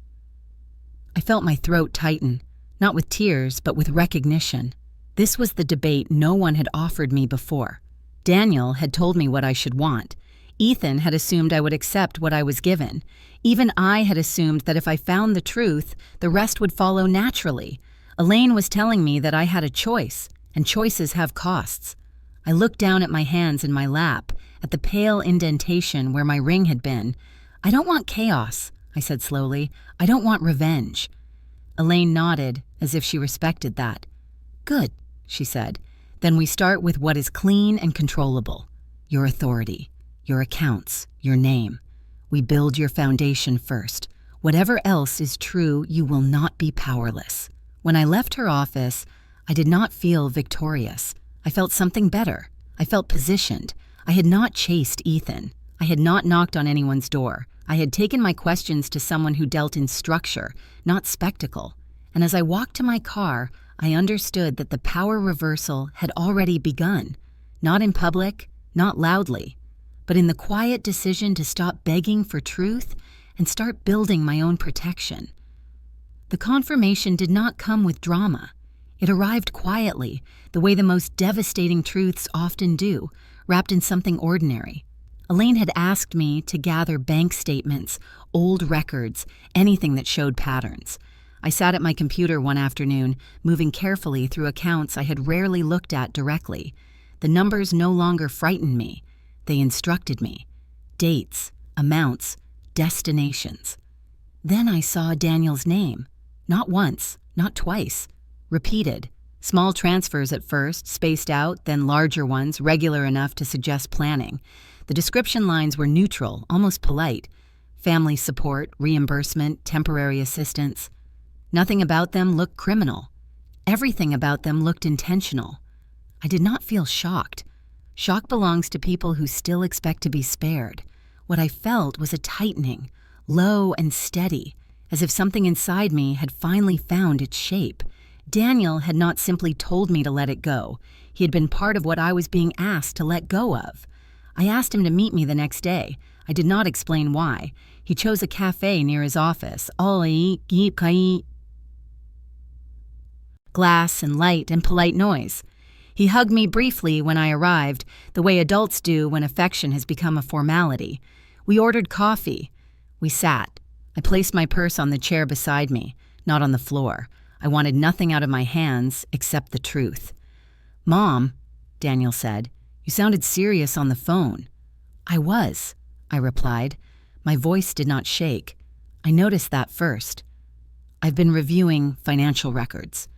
I felt my throat tighten, not with tears, but with recognition. This was the debate no one had offered me before. Daniel had told me what I should want. Ethan had assumed I would accept what I was given. Even I had assumed that if I found the truth, the rest would follow naturally. Elaine was telling me that I had a choice, and choices have costs. I looked down at my hands in my lap, at the pale indentation where my ring had been. "I don't want chaos," I said slowly. "I don't want revenge." Elaine nodded, as if she respected that. "Good," she said. "Then we start with what is clean and controllable. Your authority, your accounts, your name. We build your foundation first. Whatever else is true, you will not be powerless." When I left her office, I did not feel victorious. I felt something better. I felt positioned. I had not chased Ethan. I had not knocked on anyone's door. I had taken my questions to someone who dealt in structure, not spectacle. And as I walked to my car, I understood that the power reversal had already begun. Not in public, not loudly, but in the quiet decision to stop begging for truth and start building my own protection. The confirmation did not come with drama. It arrived quietly, the way the most devastating truths often do, wrapped in something ordinary. Elaine had asked me to gather bank statements, old records, anything that showed patterns. I sat at my computer one afternoon, moving carefully through accounts I had rarely looked at directly. The numbers no longer frightened me. They instructed me. Dates, amounts, destinations. Then I saw Daniel's name. Not once, not twice. Repeated. Small transfers at first, spaced out, then larger ones, regular enough to suggest planning. The description lines were neutral, almost polite. Family support, reimbursement, temporary assistance. Nothing about them looked criminal. Everything about them looked intentional. I did not feel shocked. Shock belongs to people who still expect to be spared. What I felt was a tightening, low and steady, as if something inside me had finally found its shape. Daniel had not simply told me to let it go. He had been part of what I was being asked to let go of. I asked him to meet me the next day. I did not explain why. He chose a cafe near his office. Glass and light and polite noise. He hugged me briefly when I arrived, the way adults do when affection has become a formality. We ordered coffee. We sat. I placed my purse on the chair beside me, not on the floor. I wanted nothing out of my hands except the truth. "Mom," Daniel said, "you sounded serious on the phone." "I was," I replied. My voice did not shake. I noticed that first. "I've been reviewing financial records."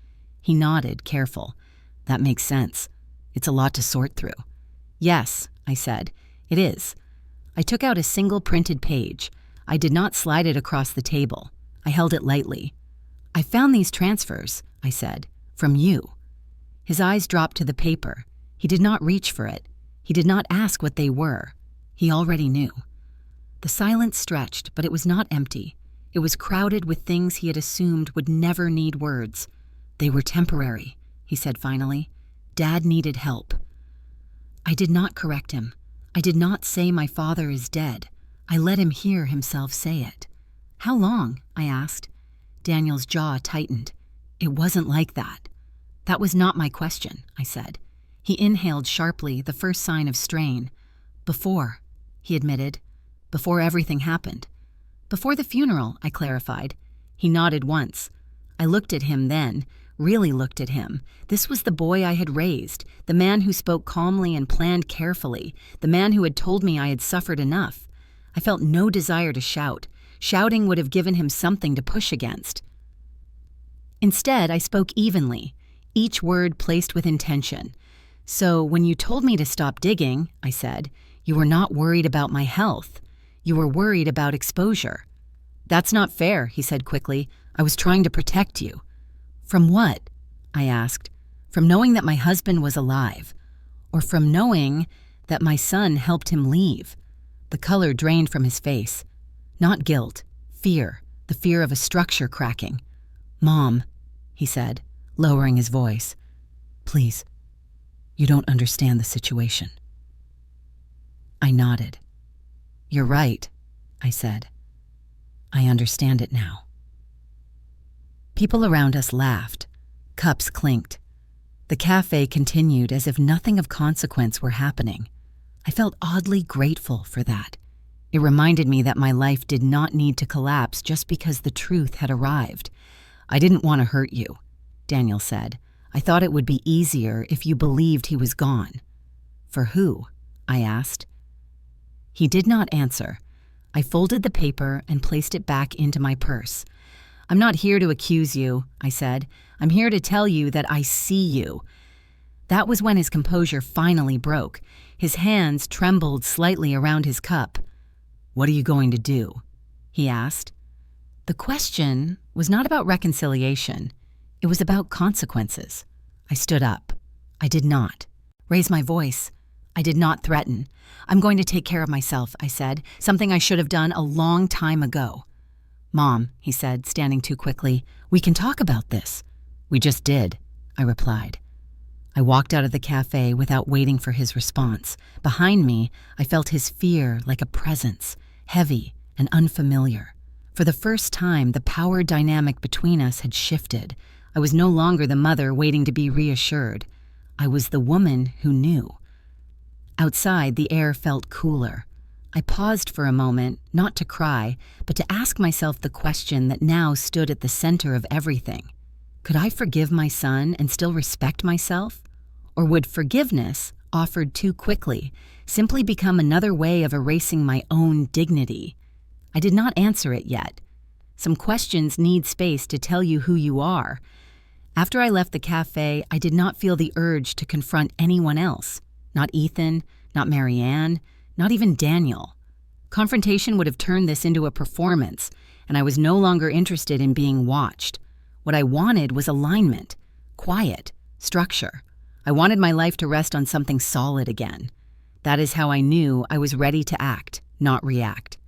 He nodded, careful. "That makes sense. It's a lot to sort through." "Yes," I said, "it is." I took out a single printed page. I did not slide it across the table. I held it lightly. "I found these transfers," I said, "from you." His eyes dropped to the paper. He did not reach for it. He did not ask what they were. He already knew. The silence stretched, but it was not empty. It was crowded with things he had assumed would never need words. "They were temporary," he said finally. "Dad needed help." I did not correct him. I did not say my father is dead. I let him hear himself say it. "How long?" I asked. Daniel's jaw tightened. "It wasn't like that." "That was not my question," I said. He inhaled sharply, the first sign of strain. "Before," he admitted. "Before everything happened." "Before the funeral," I clarified. He nodded once. I looked at him then, really looked at him. This was the boy I had raised, the man who spoke calmly and planned carefully, the man who had told me I had suffered enough. I felt no desire to shout. Shouting would have given him something to push against. Instead, I spoke evenly, each word placed with intention. "So when you told me to stop digging," I said, "you were not worried about my health. You were worried about exposure." "That's not fair," he said quickly. "I was trying to protect you." "From what?" I asked. "From knowing that my husband was alive, or from knowing that my son helped him leave?" The color drained from his face. Not guilt, fear, the fear of a structure cracking. "Mom," he said, lowering his voice, "please, you don't understand the situation." I nodded. "You're right," I said. "I understand it now." People around us laughed. Cups clinked. The cafe continued as if nothing of consequence were happening. I felt oddly grateful for that. It reminded me that my life did not need to collapse just because the truth had arrived. "I didn't want to hurt you," Daniel said. "I thought it would be easier if you believed he was gone." For who? I asked. He did not answer. I folded the paper and placed it back into my purse. I'm not here to accuse you, I said. I'm here to tell you that I see you. That was when his composure finally broke. His hands trembled slightly around his cup. What are you going to do? He asked. The question was not about reconciliation. It was about consequences. I stood up. I did not raise my voice. I did not threaten. I'm going to take care of myself, I said, something I should have done a long time ago. Mom, he said, standing too quickly, we can talk about this. We just did, I replied. I walked out of the cafe without waiting for his response. Behind me, I felt his fear like a presence, heavy and unfamiliar. For the first time, the power dynamic between us had shifted. I was no longer the mother waiting to be reassured. I was the woman who knew. Outside, the air felt cooler. I paused for a moment, not to cry, but to ask myself the question that now stood at the center of everything. Could I forgive my son and still respect myself? Or would forgiveness, offered too quickly, simply become another way of erasing my own dignity? I did not answer it yet. Some questions need space to tell you who you are. After I left the cafe, I did not feel the urge to confront anyone else. Not Ethan, not Marianne, not even Daniel. Confrontation would have turned this into a performance, and I was no longer interested in being watched. What I wanted was alignment, quiet, structure. I wanted my life to rest on something solid again. That is how I knew I was ready to act, not react.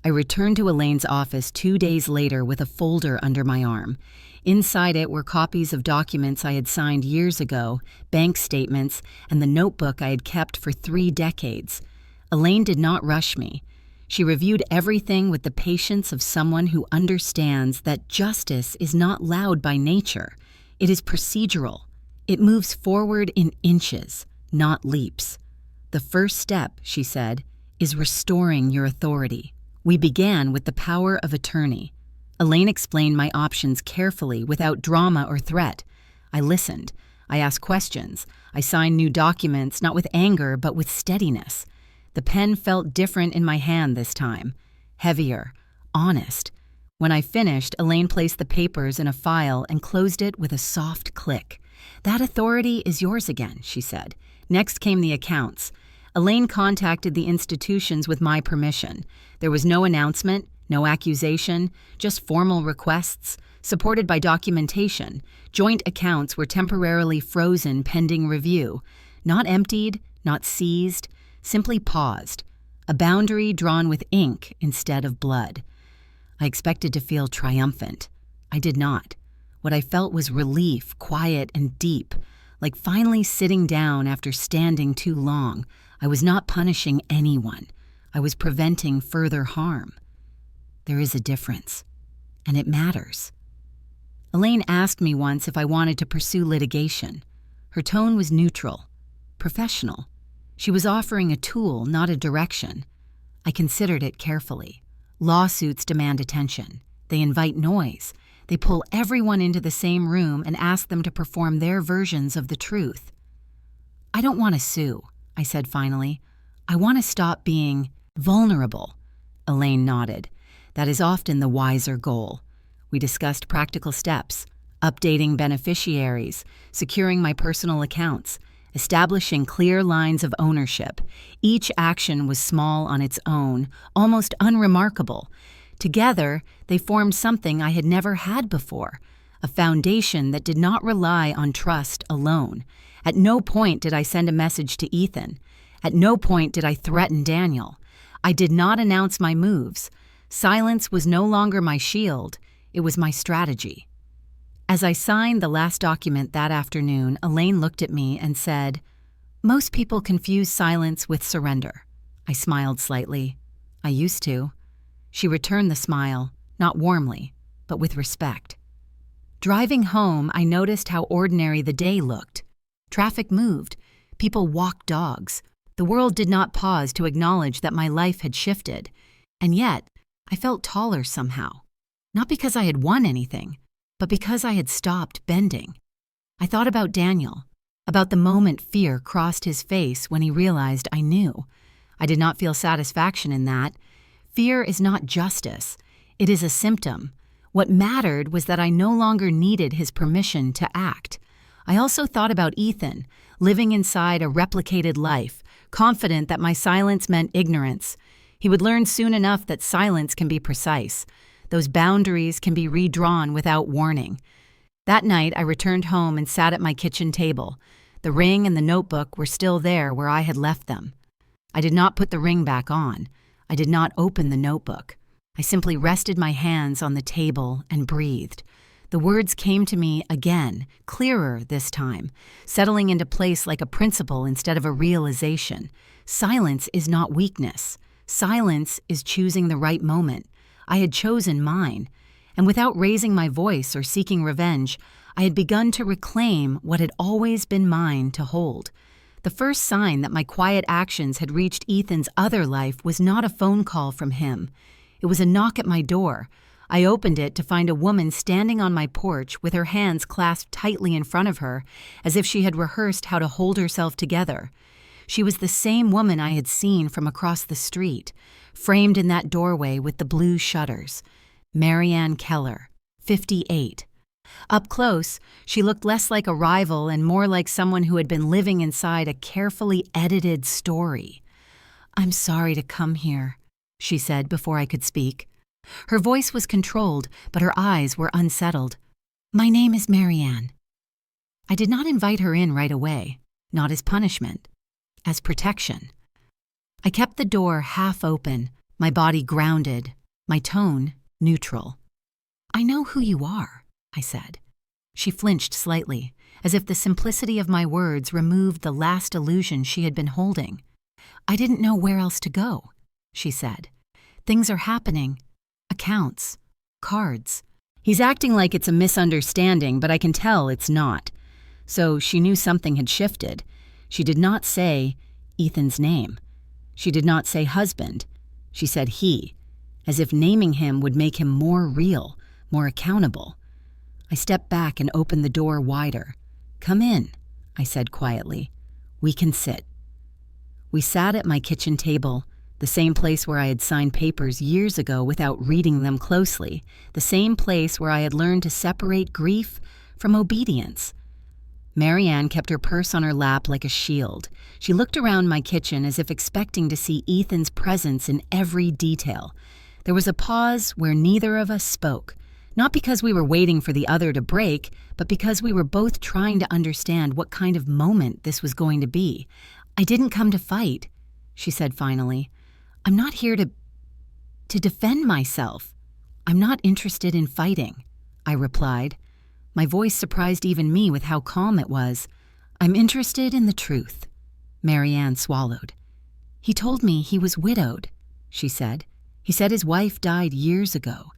I returned to Elaine's office 2 days later with a folder under my arm. Inside it were copies of documents I had signed years ago, bank statements, and the notebook I had kept for 3 decades. Elaine did not rush me. She reviewed everything with the patience of someone who understands that justice is not loud by nature. It is procedural. It moves forward in inches, not leaps. The first step, she said, is restoring your authority. We began with the power of attorney. Elaine explained my options carefully, without drama or threat. I listened. I asked questions. I signed new documents, not with anger, but with steadiness. The pen felt different in my hand this time. Heavier, honest. When I finished, Elaine placed the papers in a file and closed it with a soft click. That authority is yours again, she said. Next came the accounts. Elaine contacted the institutions with my permission. There was no announcement, no accusation, just formal requests, supported by documentation. Joint accounts were temporarily frozen pending review. Not emptied, not seized, simply paused. A boundary drawn with ink instead of blood. I expected to feel triumphant. I did not. What I felt was relief, quiet and deep, like finally sitting down after standing too long. I was not punishing anyone. I was preventing further harm. There is a difference, and it matters. Elaine asked me once if I wanted to pursue litigation. Her tone was neutral, professional. She was offering a tool, not a direction. I considered it carefully. Lawsuits demand attention. They invite noise. They pull everyone into the same room and ask them to perform their versions of the truth. I don't want to sue, I said finally. I want to stop being vulnerable. Elaine nodded. That is often the wiser goal. We discussed practical steps, updating beneficiaries, securing my personal accounts, establishing clear lines of ownership. Each action was small on its own, almost unremarkable. Together, they formed something I had never had before, a foundation that did not rely on trust alone. At no point did I send a message to Ethan. At no point did I threaten Daniel. I did not announce my moves. Silence was no longer my shield, it was my strategy. As I signed the last document that afternoon, Elaine looked at me and said, "Most people confuse silence with surrender." I smiled slightly. I used to. She returned the smile, not warmly, but with respect. Driving home, I noticed how ordinary the day looked. Traffic moved. People walked dogs. The world did not pause to acknowledge that my life had shifted. And yet, I felt taller somehow. Not because I had won anything, but because I had stopped bending. I thought about Daniel. about the moment fear crossed his face when he realized I knew. I did not feel satisfaction in that. Fear is not justice. It is a symptom. What mattered was that I no longer needed his permission to act. I also thought about Ethan, living inside a replicated life, confident that my silence meant ignorance. He would learn soon enough that silence can be precise. Those boundaries can be redrawn without warning. That night, I returned home and sat at my kitchen table. The ring and the notebook were still there where I had left them. I did not put the ring back on. I did not open the notebook. I simply rested my hands on the table and breathed. The words came to me again, clearer this time, settling into place like a principle instead of a realization. Silence is not weakness. Silence is choosing the right moment. I had chosen mine, and without raising my voice or seeking revenge, I had begun to reclaim what had always been mine to hold. The first sign that my quiet actions had reached Ethan's other life was not a phone call from him. It was a knock at my door. I opened it to find a woman standing on my porch with her hands clasped tightly in front of her, as if she had rehearsed how to hold herself together. She was the same woman I had seen from across the street, framed in that doorway with the blue shutters. Marianne Keller, 58. Up close, she looked less like a rival and more like someone who had been living inside a carefully edited story. "I'm sorry to come here," she said before I could speak. Her voice was controlled, but her eyes were unsettled. "My name is Marianne." I did not invite her in right away, not as punishment, as protection. I kept the door half open, my body grounded, my tone neutral. "I know who you are," I said. She flinched slightly, as if the simplicity of my words removed the last illusion she had been holding. "I didn't know where else to go," she said. "Things are happening. Accounts. Cards. He's acting like it's a misunderstanding, but I can tell it's not." So she knew something had shifted. She did not say Ethan's name. She did not say husband. She said he, as if naming him would make him more real, more accountable. I stepped back and opened the door wider. "Come in," I said quietly. "We can sit." We sat at my kitchen table, the same place where I had signed papers years ago without reading them closely, the same place where I had learned to separate grief from obedience. Marianne kept her purse on her lap like a shield. She looked around my kitchen as if expecting to see Ethan's presence in every detail. There was a pause where neither of us spoke, not because we were waiting for the other to break, but because we were both trying to understand what kind of moment this was going to be. "I didn't come to fight," she said finally. "I'm not here to defend myself. I'm not interested in fighting," I replied. My voice surprised even me with how calm it was. "I'm interested in the truth." Marianne swallowed. "He told me he was widowed," she said. "He said his wife died years ago.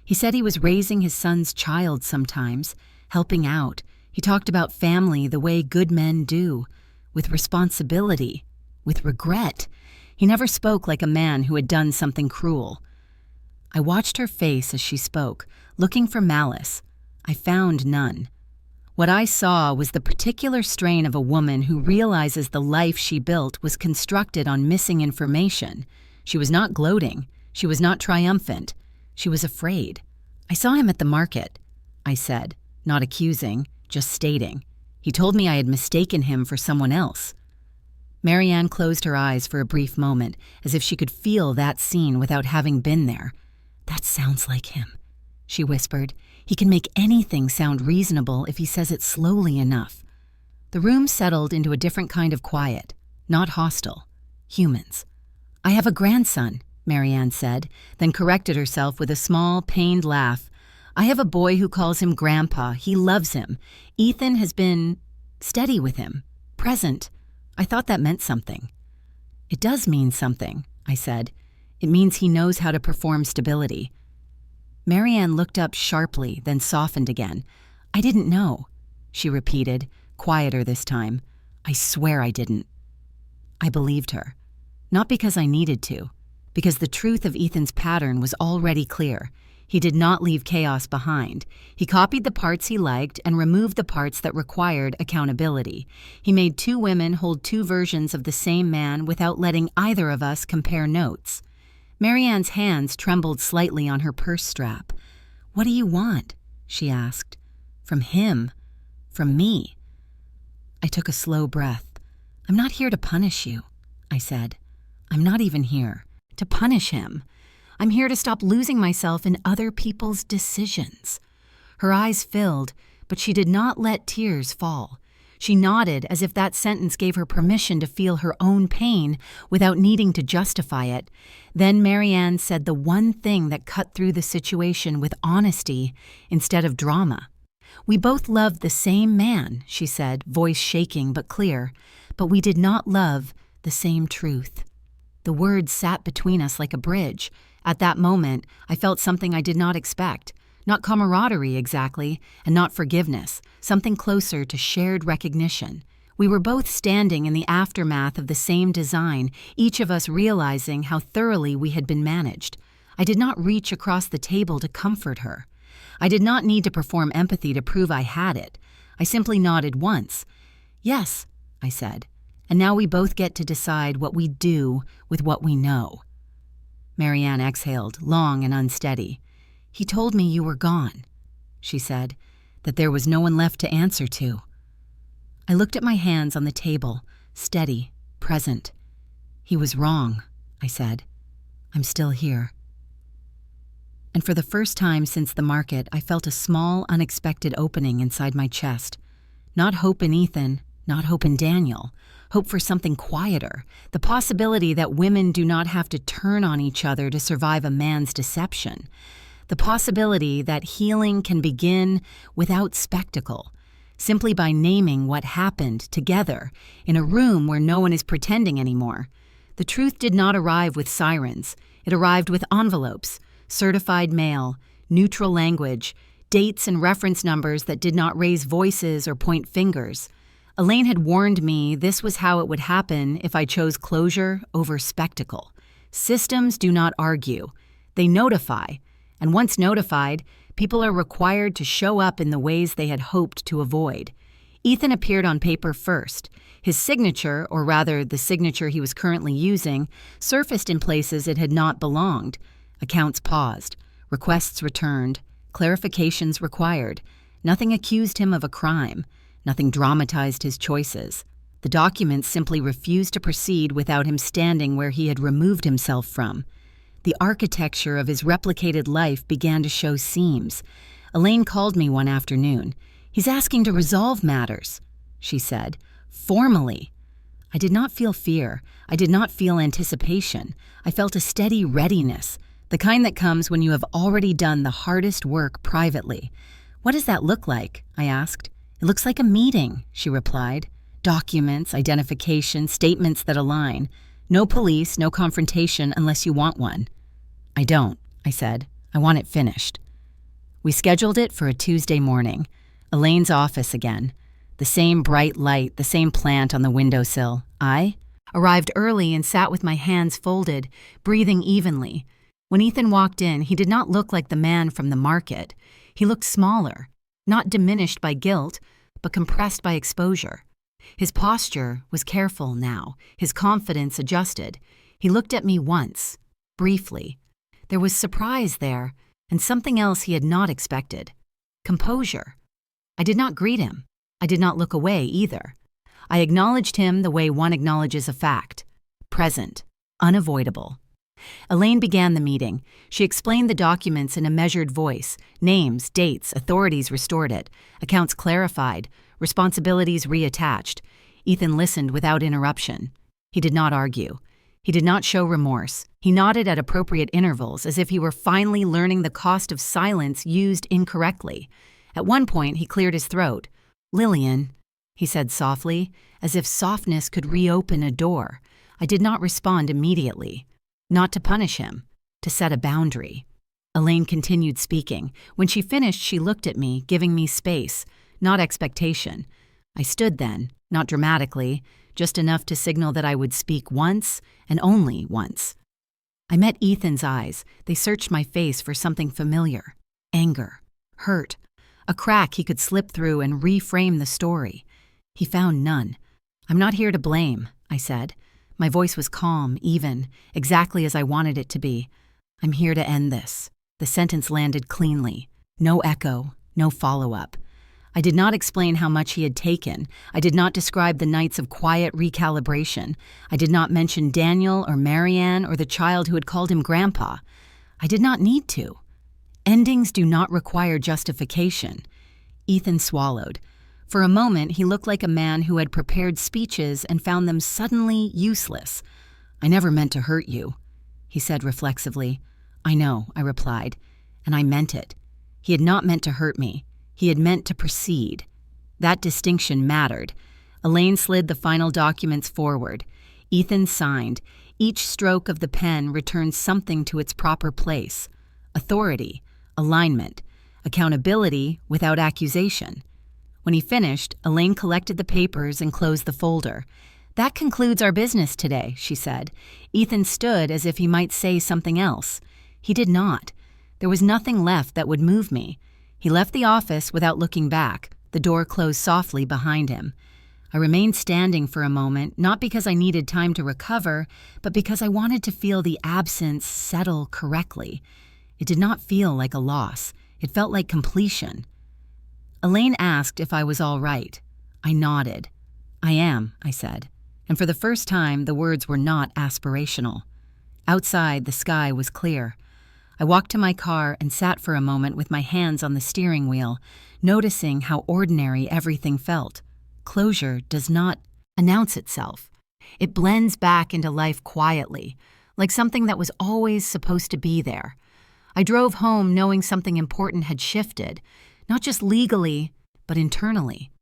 He said he was raising his son's child sometimes, helping out. He talked about family the way good men do, with responsibility, with regret. He never spoke like a man who had done something cruel." I watched her face as she spoke, looking for malice. I found none. What I saw was the particular strain of a woman who realizes the life she built was constructed on missing information. She was not gloating. She was not triumphant. She was afraid. "I saw him at the market," I said, not accusing, just stating. "He told me I had mistaken him for someone else." Marianne closed her eyes for a brief moment, as if she could feel that scene without having been there. "That sounds like him," she whispered. "He can make anything sound reasonable if he says it slowly enough." The room settled into a different kind of quiet, not hostile. Humans. "I have a grandson," Marianne said, then corrected herself with a small, pained laugh. "I have a boy who calls him Grandpa. He loves him. Ethan has been steady with him, present." I thought that meant something. "It does mean something," I said. "It means he knows how to perform stability." Marianne looked up sharply, then softened again. "I didn't know," she repeated, quieter this time. "I swear I didn't." I believed her. Not because I needed to, because the truth of Ethan's pattern was already clear. He did not leave chaos behind. He copied the parts he liked and removed the parts that required accountability. He made two women hold two versions of the same man without letting either of us compare notes. Marianne's hands trembled slightly on her purse strap. "What do you want?" she asked. "From him? From me?" I took a slow breath. "I'm not here to punish you," I said. "I'm not even here to punish him. I'm here to stop losing myself in other people's decisions." Her eyes filled, but she did not let tears fall. She nodded as if that sentence gave her permission to feel her own pain without needing to justify it. Then Marianne said the one thing that cut through the situation with honesty instead of drama. "We both loved the same man," she said, voice shaking but clear, "but we did not love the same truth." The words sat between us like a bridge. At that moment, I felt something I did not expect. Not camaraderie exactly, and not forgiveness, something closer to shared recognition. We were both standing in the aftermath of the same design, each of us realizing how thoroughly we had been managed. I did not reach across the table to comfort her. I did not need to perform empathy to prove I had it. I simply nodded once. "Yes," I said, "and now we both get to decide what we do with what we know." Marianne exhaled, long and unsteady. "He told me you were gone," she said, "that there was no one left to answer to." I looked at my hands on the table, steady, present. "He was wrong," I said. "I'm still here." And for the first time since the market, I felt a small, unexpected opening inside my chest. Not hope in Ethan, not hope in Daniel. Hope for something quieter, the possibility that women do not have to turn on each other to survive a man's deception. The possibility that healing can begin without spectacle, simply by naming what happened together in a room where no one is pretending anymore. The truth did not arrive with sirens. It arrived with envelopes, certified mail, neutral language, dates and reference numbers that did not raise voices or point fingers. Elaine had warned me this was how it would happen if I chose closure over spectacle. Systems do not argue. They notify. And once notified, people are required to show up in the ways they had hoped to avoid. Ethan appeared on paper first. His signature, or rather the signature he was currently using, surfaced in places it had not belonged. Accounts paused. Requests returned. Clarifications required. Nothing accused him of a crime. Nothing dramatized his choices. The documents simply refused to proceed without him standing where he had removed himself from. The architecture of his replicated life began to show seams. Elaine called me one afternoon. "He's asking to resolve matters," she said, formally. I did not feel fear. I did not feel anticipation. I felt a steady readiness, the kind that comes when you have already done the hardest work privately. "What does that look like?" I asked. "It looks like a meeting," she replied. "Documents, identification, statements that align. No police, no confrontation unless you want one." "I don't," I said. "I want it finished." We scheduled it for a Tuesday morning. Elaine's office again. The same bright light, the same plant on the windowsill. I arrived early and sat with my hands folded, breathing evenly. When Ethan walked in, he did not look like the man from the market. He looked smaller, not diminished by guilt, but compressed by exposure. His posture was careful now, his confidence adjusted. He looked at me once, briefly. There was surprise there, and something else he had not expected. Composure. I did not greet him. I did not look away either. I acknowledged him the way one acknowledges a fact. Present. Unavoidable. Elaine began the meeting. She explained the documents in a measured voice. Names, dates, authorities restored it. Accounts clarified. Responsibilities reattached. Ethan listened without interruption. He did not argue. He did not show remorse. He nodded at appropriate intervals, as if he were finally learning the cost of silence used incorrectly. At one point, he cleared his throat. "Lillian," he said softly, as if softness could reopen a door. I did not respond immediately. Not to punish him, to set a boundary. Elaine continued speaking. When she finished, she looked at me, giving me space, not expectation. I stood then, not dramatically, just enough to signal that I would speak once and only once. I met Ethan's eyes. They searched my face for something familiar. Anger. Hurt. A crack he could slip through and reframe the story. He found none. "I'm not here to blame," I said. My voice was calm, even, exactly as I wanted it to be. "I'm here to end this." The sentence landed cleanly. No echo, no follow-up. I did not explain how much he had taken. I did not describe the nights of quiet recalibration. I did not mention Daniel or Marianne or the child who had called him Grandpa. I did not need to. Endings do not require justification. Ethan swallowed. For a moment, he looked like a man who had prepared speeches and found them suddenly useless. "I never meant to hurt you," he said reflexively. "I know," I replied, and I meant it. He had not meant to hurt me. He had meant to proceed. That distinction mattered. Elaine slid the final documents forward. Ethan signed. Each stroke of the pen returned something to its proper place. Authority, alignment, accountability without accusation. When he finished, Elaine collected the papers and closed the folder. "That concludes our business today," she said. Ethan stood as if he might say something else. He did not. There was nothing left that would move me. He left the office without looking back. The door closed softly behind him. I remained standing for a moment, not because I needed time to recover, but because I wanted to feel the absence settle correctly. It did not feel like a loss. It felt like completion. Elaine asked if I was all right. I nodded. "I am," I said. And for the first time, the words were not aspirational. Outside, the sky was clear. I walked to my car and sat for a moment with my hands on the steering wheel, noticing how ordinary everything felt. Closure does not announce itself. It blends back into life quietly, like something that was always supposed to be there. I drove home knowing something important had shifted, not just legally, but internally.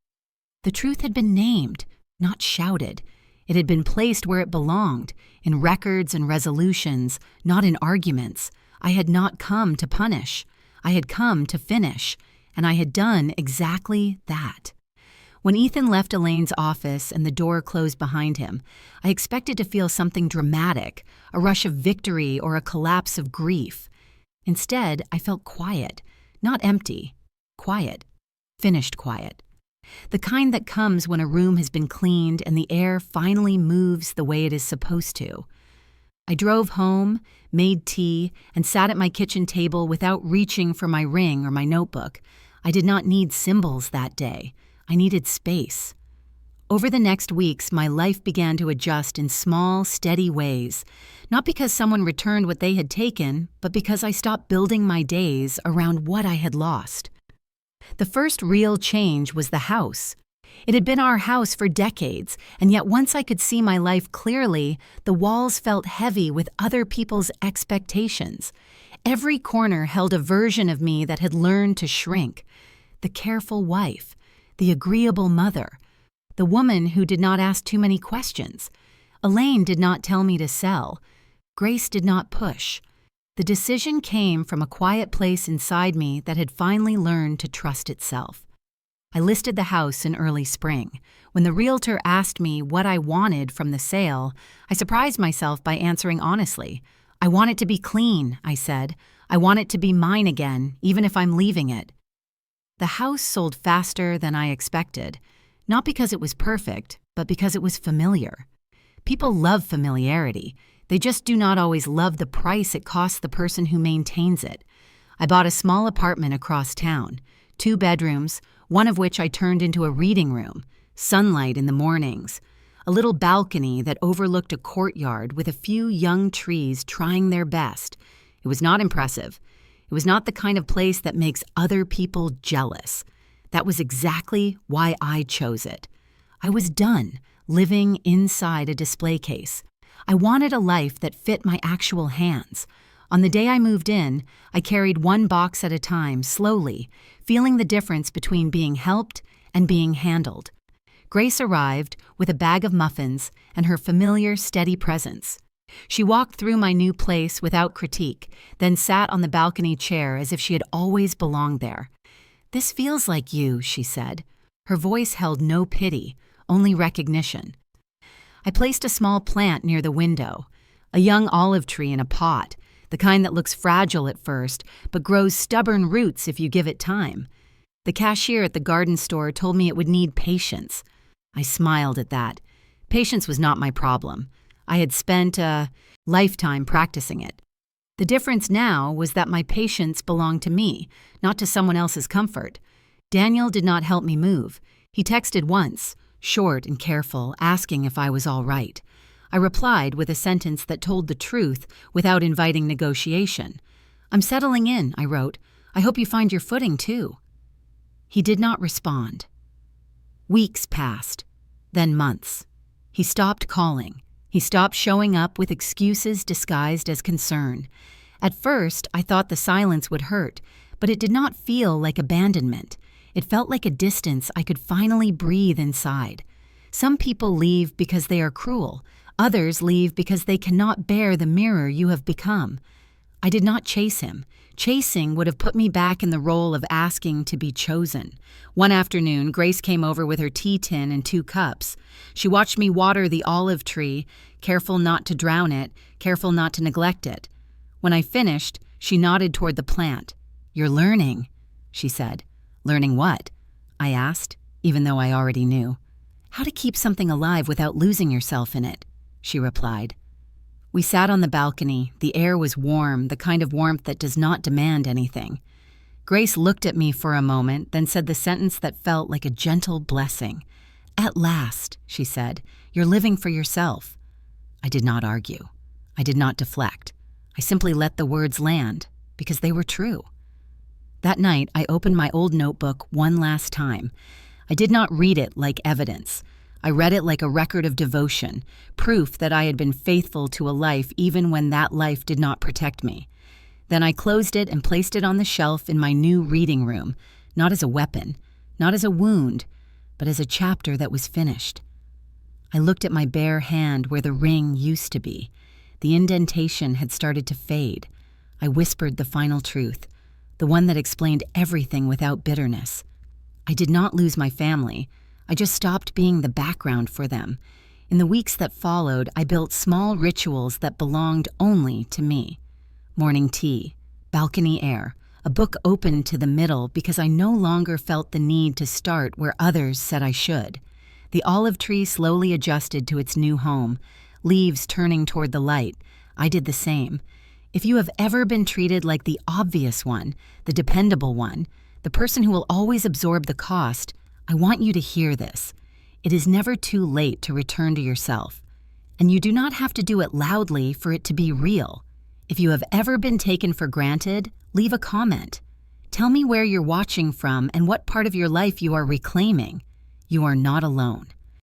The truth had been named, not shouted. It had been placed where it belonged, in records and resolutions, not in arguments. I had not come to punish. I had come to finish, and I had done exactly that. When Ethan left Elaine's office and the door closed behind him, I expected to feel something dramatic, a rush of victory or a collapse of grief. Instead, I felt quiet, not empty, quiet, finished quiet. The kind that comes when a room has been cleaned and the air finally moves the way it is supposed to. I drove home, made tea, and sat at my kitchen table without reaching for my ring or my notebook. I did not need symbols that day. I needed space. Over the next weeks, my life began to adjust in small, steady ways, not because someone returned what they had taken, but because I stopped building my days around what I had lost. The first real change was the house. It had been our house for decades, and yet once I could see my life clearly, the walls felt heavy with other people's expectations. Every corner held a version of me that had learned to shrink. The careful wife, the agreeable mother, the woman who did not ask too many questions. Elaine did not tell me to sell. Grace did not push. The decision came from a quiet place inside me that had finally learned to trust itself. I listed the house in early spring. When the realtor asked me what I wanted from the sale, I surprised myself by answering honestly. "I want it to be clean," I said. "I want it to be mine again, even if I'm leaving it." The house sold faster than I expected, not because it was perfect, but because it was familiar. People love familiarity. They just do not always love the price it costs the person who maintains it. I bought a small apartment across town, 2 bedrooms, one of which I turned into a reading room, sunlight in the mornings, a little balcony that overlooked a courtyard with a few young trees trying their best. It was not impressive. It was not the kind of place that makes other people jealous. That was exactly why I chose it. I was done living inside a display case. I wanted a life that fit my actual hands. On the day I moved in, I carried 1 box at a time, slowly, feeling the difference between being helped and being handled. Grace arrived with a bag of muffins and her familiar, steady presence. She walked through my new place without critique, then sat on the balcony chair as if she had always belonged there. "This feels like you," she said. Her voice held no pity, only recognition. I placed a small plant near the window. A young olive tree in a pot, the kind that looks fragile at first, but grows stubborn roots if you give it time. The cashier at the garden store told me it would need patience. I smiled at that. Patience was not my problem. I had spent a lifetime practicing it. The difference now was that my patience belonged to me, not to someone else's comfort. Daniel did not help me move. He texted once, short and careful, asking if I was all right. I replied with a sentence that told the truth without inviting negotiation. "I'm settling in," I wrote. "I hope you find your footing, too." He did not respond. Weeks passed, then months. He stopped calling. He stopped showing up with excuses disguised as concern. At first, I thought the silence would hurt, but it did not feel like abandonment. It felt like a distance I could finally breathe inside. Some people leave because they are cruel. Others leave because they cannot bear the mirror you have become. I did not chase him. Chasing would have put me back in the role of asking to be chosen. One afternoon, Grace came over with her tea tin and 2 cups. She watched me water the olive tree, careful not to drown it, careful not to neglect it. When I finished, she nodded toward the plant. "You're learning," she said. "Learning what?" I asked, even though I already knew. "How to keep something alive without losing yourself in it," she replied. We sat on the balcony. The air was warm, the kind of warmth that does not demand anything. Grace looked at me for a moment, then said the sentence that felt like a gentle blessing. "At last," she said, "you're living for yourself." I did not argue. I did not deflect. I simply let the words land, because they were true. That night, I opened my old notebook one last time. I did not read it like evidence. I read it like a record of devotion, proof that I had been faithful to a life even when that life did not protect me. Then I closed it and placed it on the shelf in my new reading room, not as a weapon, not as a wound, but as a chapter that was finished. I looked at my bare hand where the ring used to be. The indentation had started to fade. I whispered the final truth, the one that explained everything without bitterness. I did not lose my family. I just stopped being the background for them. In the weeks that followed, I built small rituals that belonged only to me. Morning tea, balcony air, a book open to the middle because I no longer felt the need to start where others said I should. The olive tree slowly adjusted to its new home, leaves turning toward the light. I did the same. If you have ever been treated like the obvious one, the dependable one, the person who will always absorb the cost, I want you to hear this. It is never too late to return to yourself. And you do not have to do it loudly for it to be real. If you have ever been taken for granted, leave a comment. Tell me where you're watching from and what part of your life you are reclaiming. You are not alone.